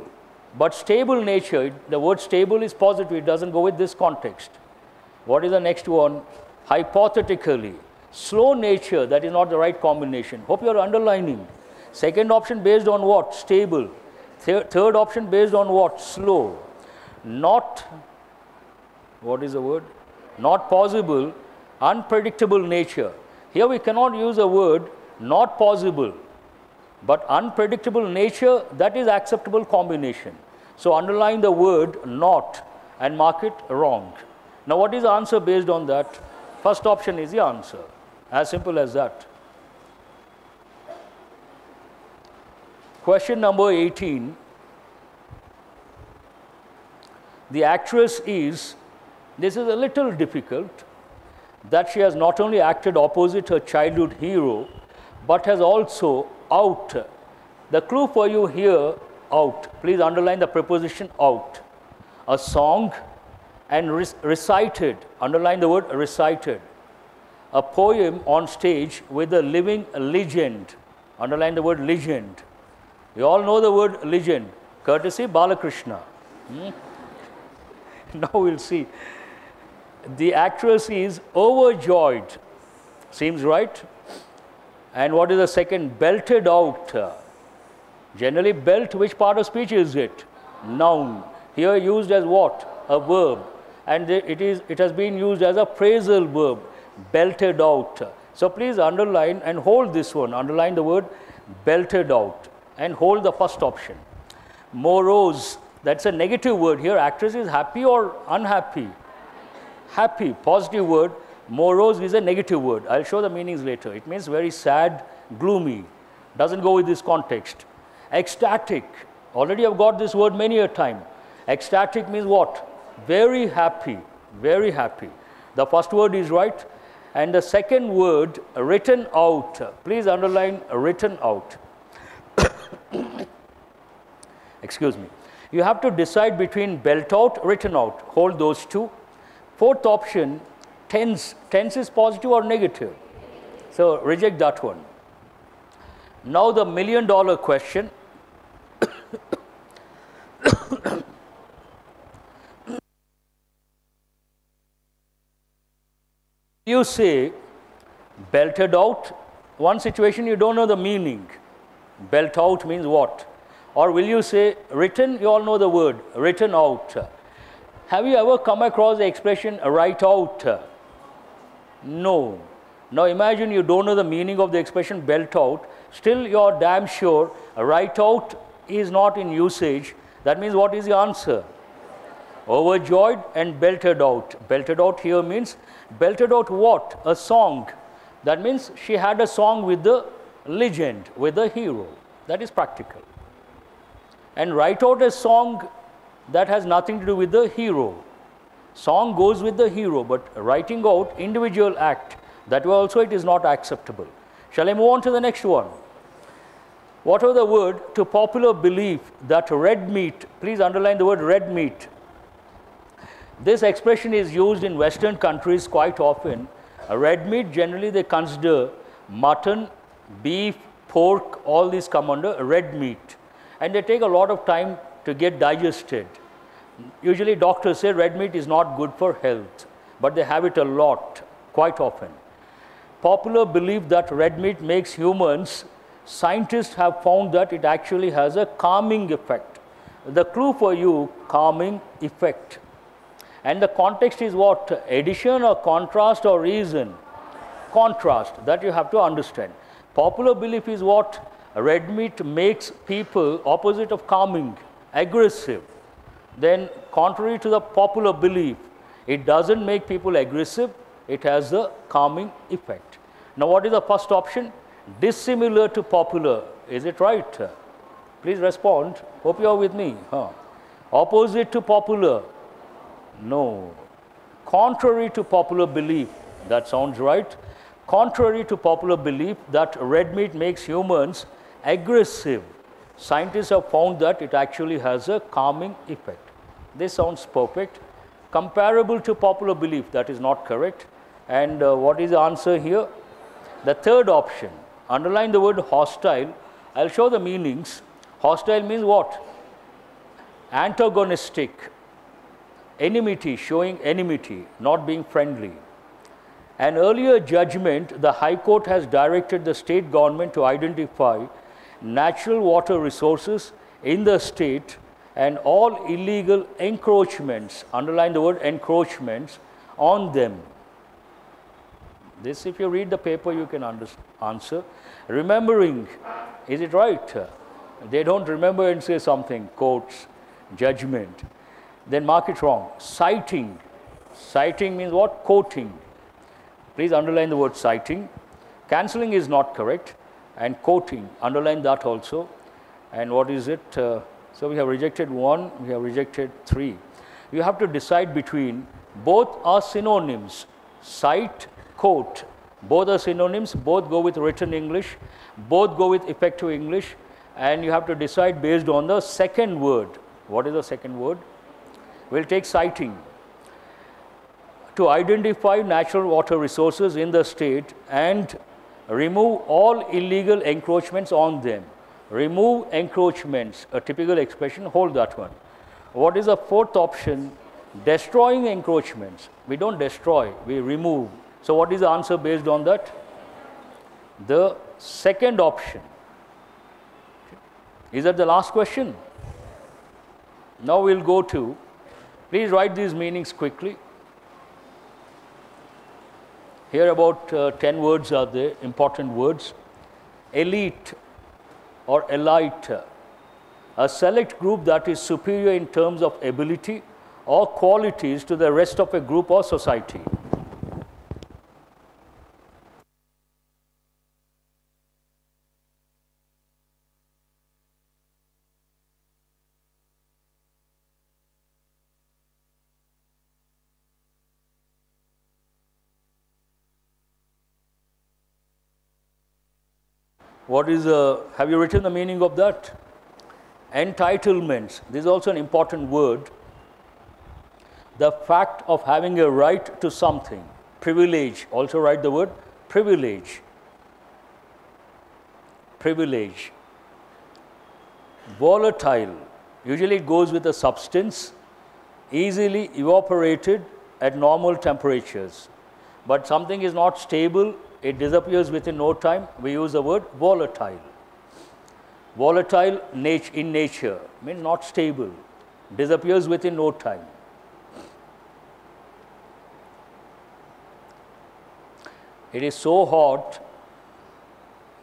but stable nature, the word stable is positive, it doesn't go with this context. What is the next one? Hypothetically. Slow nature, that is not the right combination. Hope you are underlining. Second option based on what? Stable. Third option based on what? Slow. Not, what is the word? Not possible, unpredictable nature. Here we cannot use a word not possible, but unpredictable nature, that is acceptable combination. So underline the word not and mark it wrong. Now what is the answer based on that? First option is the answer. As simple as that. Question number 18. The actress is, this is a little difficult, that she has not only acted opposite her childhood hero, but has also out. The clue for you here, out. Please underline the preposition out. A song and recited, underline the word recited. A poem on stage with a living legend, underline the word legend. You all know the word legend, courtesy Balakrishna. Now we'll see. The actress is overjoyed, seems right. And what is the second? Belted out. Generally, belt, which part of speech is it? Noun. Here used as what? A verb. And it has been used as a phrasal verb, belted out. So please underline and hold this one. Underline the word belted out and hold the first option. Morose, that's a negative word here. Actress is happy or unhappy? Happy, positive word. Morose is a negative word. I'll show the meanings later. It means very sad, gloomy. Doesn't go with this context. Ecstatic. Already I've got this word many a time. Ecstatic means what? Very happy, very happy. The first word is right. And the second word, written out. Please underline written out. Excuse me. You have to decide between belt out, written out. Hold those two. Fourth option, tense. Tense is positive or negative? So reject that one. Now the million-dollar question. You say belted out. One situation you don't know the meaning. Belt out means what? Or will you say written? You all know the word written out. Have you ever come across the expression write out? No. Now imagine you don't know the meaning of the expression belt out. Still you're damn sure write out is not in usage. That means what is the answer? Overjoyed and belted out. Belted out here means belted out what? A song. That means she had a song with the legend, with the hero. That is practical. And write out a song that has nothing to do with the hero. Song goes with the hero, but writing out individual act, that way also it is not acceptable. Shall I move on to the next one? What was the word? To popular belief that red meat, please underline the word red meat. This expression is used in Western countries quite often. Red meat, generally they consider mutton, beef, pork, all these come under red meat. And they take a lot of time to get digested. Usually doctors say red meat is not good for health, but they have it a lot, quite often. Popular belief that red meat makes humans, scientists have found that it actually has a calming effect. The clue for you, calming effect. And the context is what? Addition or contrast or reason? Contrast, that you have to understand. Popular belief is what? Red meat makes people opposite of calming, aggressive. Then contrary to the popular belief, it doesn't make people aggressive, it has a calming effect. Now what is the first option? Dissimilar to popular. Is it right? Please respond. Hope you are with me. Opposite to popular. No. Contrary to popular belief. That sounds right. Contrary to popular belief that red meat makes humans aggressive. Scientists have found that it actually has a calming effect. This sounds perfect. Comparable to popular belief, that is not correct. And what is the answer here? The third option. Underline the word hostile. I'll show the meanings. Hostile means what? Antagonistic. Enmity, showing enmity, not being friendly. An earlier judgment, the High Court has directed the state government to identify natural water resources in the state and all illegal encroachments, underline the word encroachments, on them. This, if you read the paper, you can answer. Remembering, is it right? They don't remember and say something, courts, judgment. Then mark it wrong. Citing. Citing means what? Quoting. Please underline the word citing. Cancelling is not correct. And quoting, underline that also. And what is it? So we have rejected 1, we have rejected 3. you have to decide between, both are synonyms, cite, quote, both are synonyms, both go with written English, both go with effective English, and you have to decide based on the second word. What is the second word? We'll take citing. To identify natural water resources in the state and remove all illegal encroachments on them. Remove encroachments, a typical expression, hold that one. What is the fourth option? Destroying encroachments. We don't destroy, we remove. So what is the answer based on that? The second option. Is that the last question? Now we'll go to, please write these meanings quickly. Here about 10 words are there, important words. Elite or elite, a select group that is superior in terms of ability or qualities to the rest of a group or society. What is have you written the meaning of that? Entitlements. This is also an important word. The fact of having a right to something. Privilege. Also write the word privilege. Privilege. Volatile. Usually it goes with a substance, easily evaporated at normal temperatures. But something is not stable, it disappears within no time, we use the word volatile. Volatile in nature, means not stable, disappears within no time. It is so hot,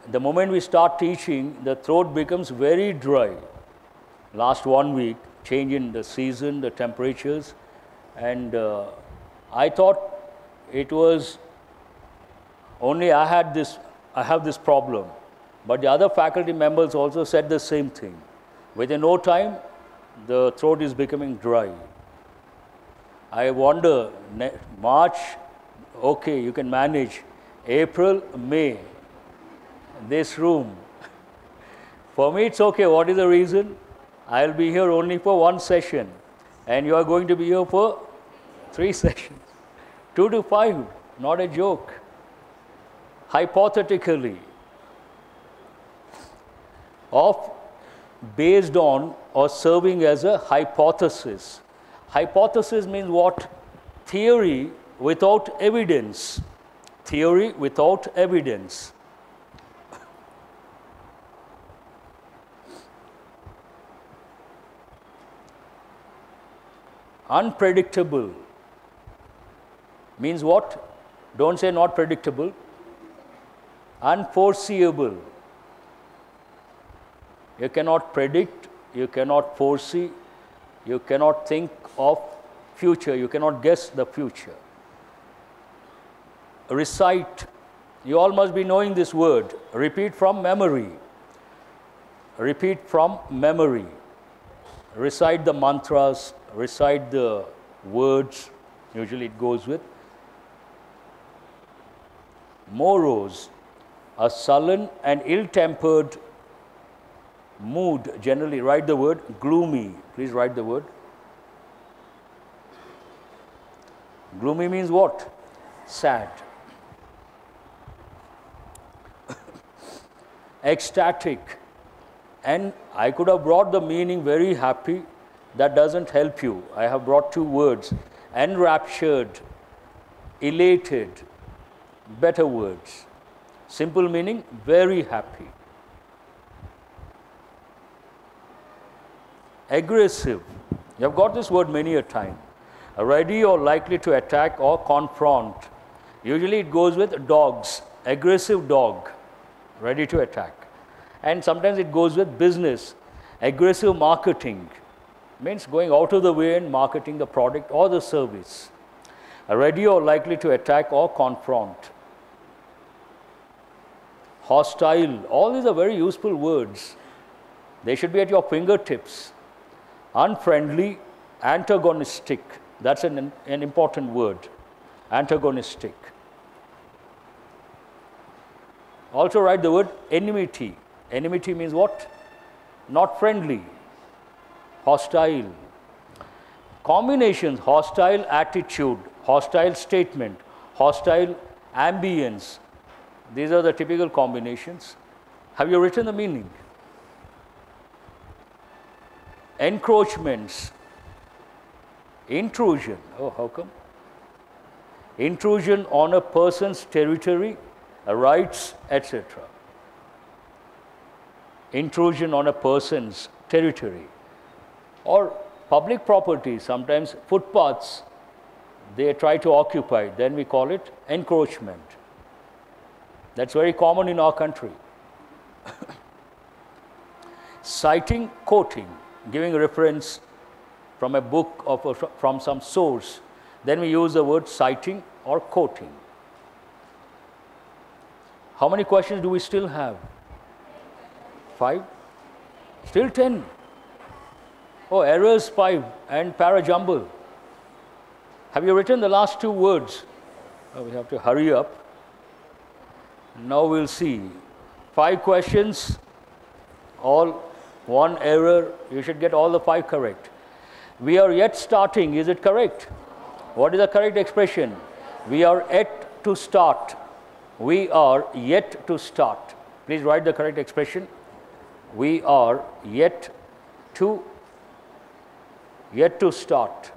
the moment we start teaching, the throat becomes very dry. Last 1 week, change in the season, the temperatures, and I thought it was only I have this problem, but the other faculty members also said the same thing. Within no time, the throat is becoming dry. I wonder, March, okay, you can manage. April, May, this room. For me, it's okay. What is the reason? I'll be here only for 1 session, and you are going to be here for 3 sessions. 2 to 5, not a joke. Hypothetically, of, based on, or serving as a hypothesis. Hypothesis means what? Theory without evidence. Theory without evidence. Unpredictable means what? Don't say not predictable. Unforeseeable. You cannot predict, you cannot foresee, you cannot think of future, you cannot guess the future. Recite. You all must be knowing this word. Repeat from memory. Repeat from memory. Recite the mantras, recite the words, usually it goes with. Morose, a sullen and ill-tempered mood, generally write the word gloomy. Please write the word. Gloomy means what? Sad. Ecstatic. And I could have brought the meaning very happy. That doesn't help you. I have brought 2 words. Enraptured, elated, better words. Simple meaning, very happy. Aggressive. You have got this word many a time. Ready or likely to attack or confront. Usually it goes with dogs. Aggressive dog, ready to attack. And sometimes it goes with business. Aggressive marketing means going out of the way and marketing the product or the service. Ready or likely to attack or confront. Hostile. All these are very useful words. They should be at your fingertips. Unfriendly, Antagonistic. That's an important word. Antagonistic. Also write the word enmity. Enmity means what? Not friendly. Hostile. Combinations: hostile attitude, hostile statement, hostile ambience. These are the typical combinations. Have you written the meaning? Encroachments. Intrusion. Oh, how come? Intrusion on a person's territory, rights, etc. Intrusion on a person's territory. Or public property, sometimes footpaths, they try to occupy, then we call it encroachment. That's very common in our country. Citing, quoting, giving a reference from a book or from some source, then we use the word citing or quoting. How many questions do we still have? 5? Still 10? Oh, errors 5 and parajumble. Have you written the last 2 words? Oh, we have to hurry up. Now we'll see. 5 questions, all 1 error. You should get all the 5 correct. We are yet starting. Is it correct? What is the correct expression? We are yet to start. We are yet to start. Please write the correct expression. We are yet to start.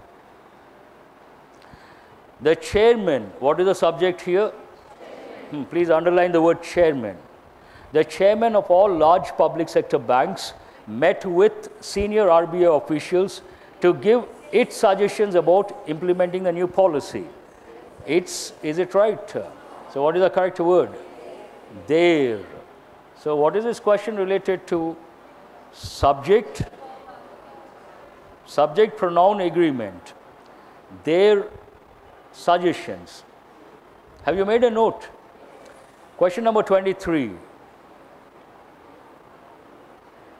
The chairman, what is the subject here? Please underline the word chairman. The chairman of all large public sector banks met with senior RBI officials to give its suggestions about implementing the new policy. Is it right? So what is the correct word? There. So what is this question related to? Subject pronoun agreement. Their suggestions. Have you made a note? Question number 23.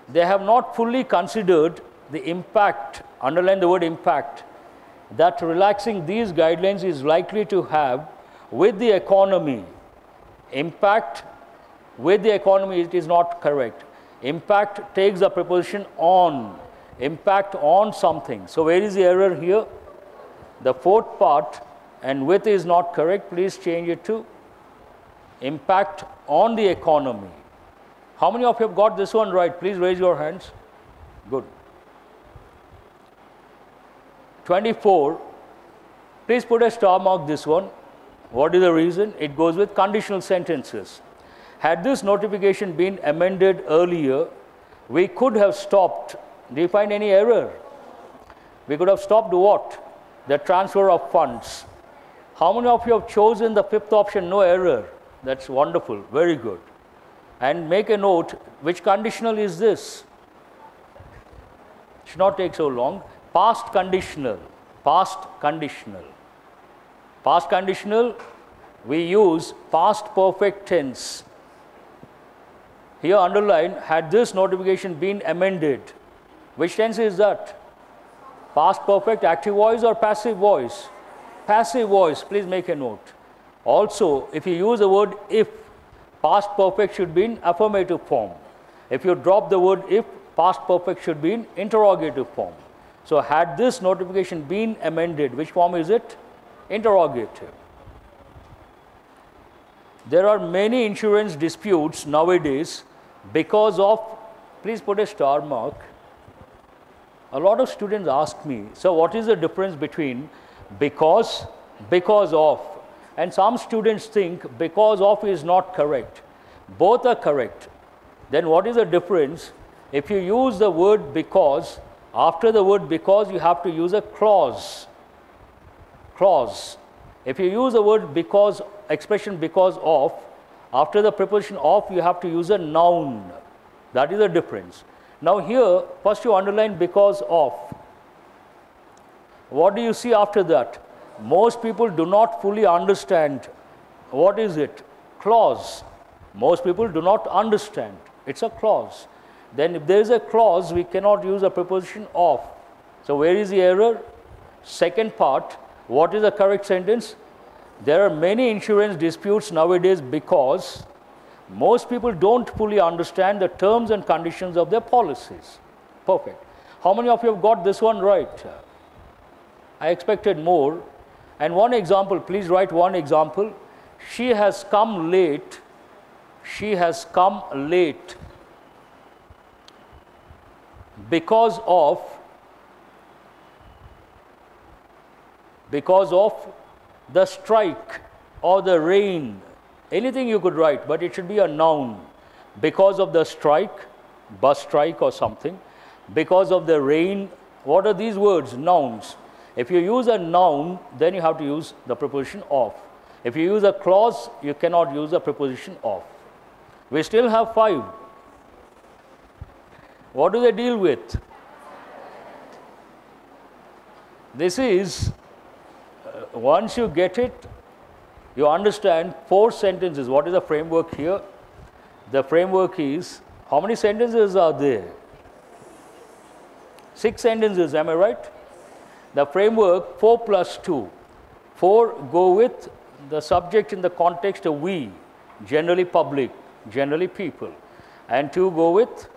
They have not fully considered the impact, underline the word impact, that relaxing these guidelines is likely to have with the economy. Impact with the economy, it is not correct. Impact takes the preposition on. Impact on something. So where is the error here? The 4th part, and with is not correct. Please change it to impact on the economy. How many of you have got this one right? Please raise your hands. Good. 24. Please put a star mark this one. What is the reason? It goes with conditional sentences. Had this notification been amended earlier, we could have stopped. Do you find any error? We could have stopped what? The transfer of funds. How many of you have chosen the 5th option? No error. That's wonderful. Very good. And make a note, which conditional is this? Should not take so long. Past conditional. Past conditional. Past conditional, we use past perfect tense. Here underline, had this notification been amended. Which tense is that? Past perfect, active voice or passive voice? Passive voice, please make a note. Also, if you use the word if, past perfect should be in affirmative form. If you drop the word if, past perfect should be in interrogative form. So, had this notification been amended, which form is it? Interrogative. There are many insurance disputes nowadays because of, please put a star mark. A lot of students ask me, so what is the difference between because of? And some students think because of is not correct. Both are correct. Then what is the difference? If you use the word because, after the word because you have to use a clause. Clause. If you use the word because, expression because of, after the preposition of you have to use a noun. That is the difference. Now here, first you underline because of. What do you see after that? Most people do not fully understand. What is it? Clause. Most people do not understand. It's a clause. Then if there is a clause, we cannot use a preposition of. So where is the error? Second part, what is the correct sentence? There are many insurance disputes nowadays because most people don't fully understand the terms and conditions of their policies. Perfect. How many of you have got this one right? I expected more. And one example, please write one example. She has come late. She has come late because of the strike or the rain. Anything you could write, but it should be a noun. Because of the strike, bus strike or something. Because of the rain. What are these words? Nouns. If you use a noun, then you have to use the preposition of. If you use a clause, you cannot use the preposition of. We still have 5. What do they deal with? This is, once you get it, you understand 4 sentences. What is the framework here? The framework is, how many sentences are there? 6 sentences, am I right? The framework 4 plus 2. 4 go with the subject in the context of we, generally public, generally people. And 2 go with,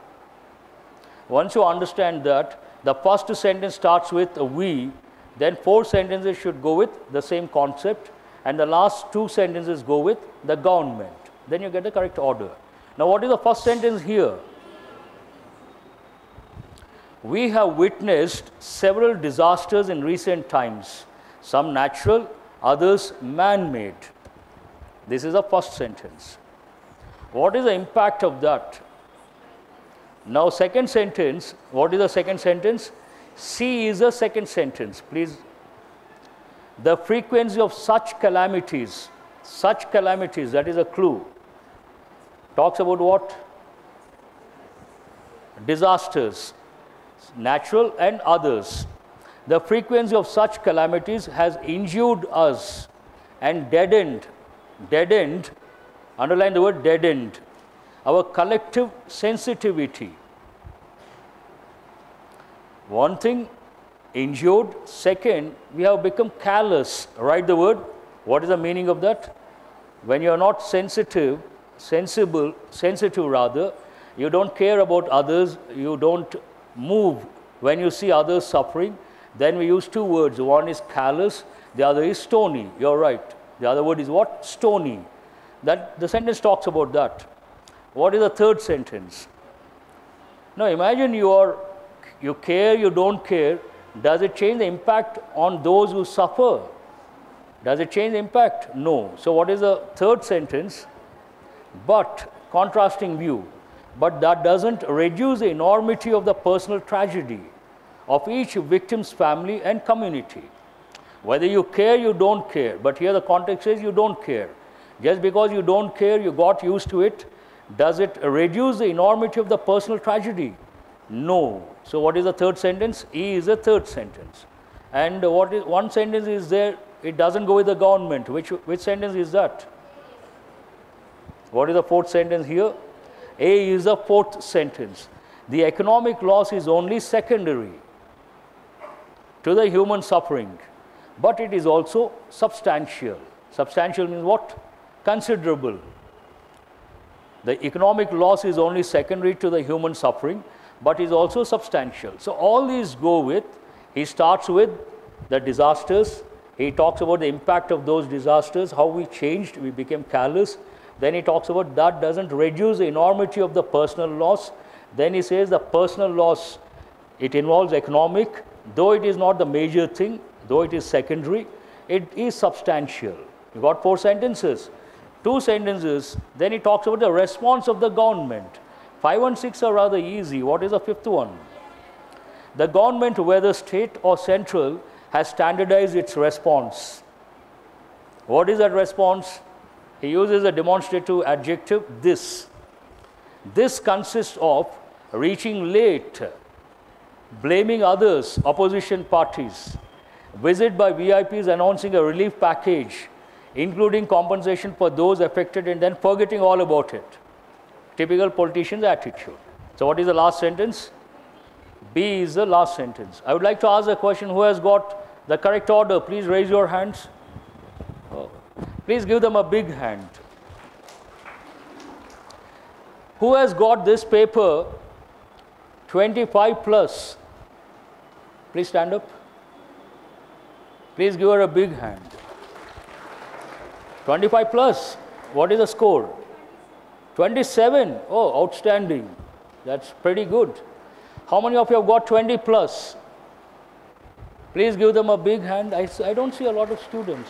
once you understand that, the first sentence starts with a we, then 4 sentences should go with the same concept, and the last 2 sentences go with the government. Then you get the correct order. Now what is the first sentence here? We have witnessed several disasters in recent times, some natural, others man-made. This is the first sentence. What is the impact of that? Now second sentence, what is the second sentence? C is the second sentence, please. The frequency of such calamities, that is a clue. Talks about what? Disasters, natural and others. The frequency of such calamities has injured us and deadened, underline the word deadened, our collective sensitivity. One thing, injured. Second, we have become callous. Write the word. What is the meaning of that? When you are not sensitive rather, you don't care about others, you don't move when you see others suffering, then we use 2 words. One is callous, the other is stony. You're right. The other word is what? Stony. That the sentence talks about that. What is the third sentence? Now imagine you care, you don't care. Does it change the impact on those who suffer? Does it change the impact? No. So what is the third sentence? But, contrasting view, but that doesn't reduce the enormity of the personal tragedy of each victim's family and community. Whether you care, you don't care, but here the context says you don't care. Just because you don't care, you got used to it, does it reduce the enormity of the personal tragedy? No. So what is the third sentence? E is the third sentence. And what is one sentence is there, it doesn't go with the government. Which sentence is that? What is the fourth sentence here? A is the fourth sentence. The economic loss is only secondary to the human suffering, but it is also substantial. Substantial means what? Considerable. The economic loss is only secondary to the human suffering, but is also substantial. So all these go with, he starts with the disasters, he talks about the impact of those disasters, how we changed, we became callous. Then he talks about that doesn't reduce the enormity of the personal loss. Then he says the personal loss, it involves economic, though it is not the major thing, though it is secondary, it is substantial. You got 4 sentences. 2 sentences, then he talks about the response of the government. 5 and 6 are rather easy. What is the 5th one? The government, whether state or central, has standardized its response. What is that response? He uses a demonstrative adjective, this. This consists of reaching late, blaming others, opposition parties, visit by VIPs announcing a relief package, including compensation for those affected, and then forgetting all about it. Typical politician's attitude. So what is the last sentence? B is the last sentence. I would like to ask a question. Who has got the correct order? Please raise your hands. Oh. Please give them a big hand. Who has got this paper 25 plus? Please stand up. Please give her a big hand. 25 plus. What is the score? 27. Oh, outstanding. That's pretty good. How many of you have got 20 plus? Please give them a big hand. I don't see a lot of students.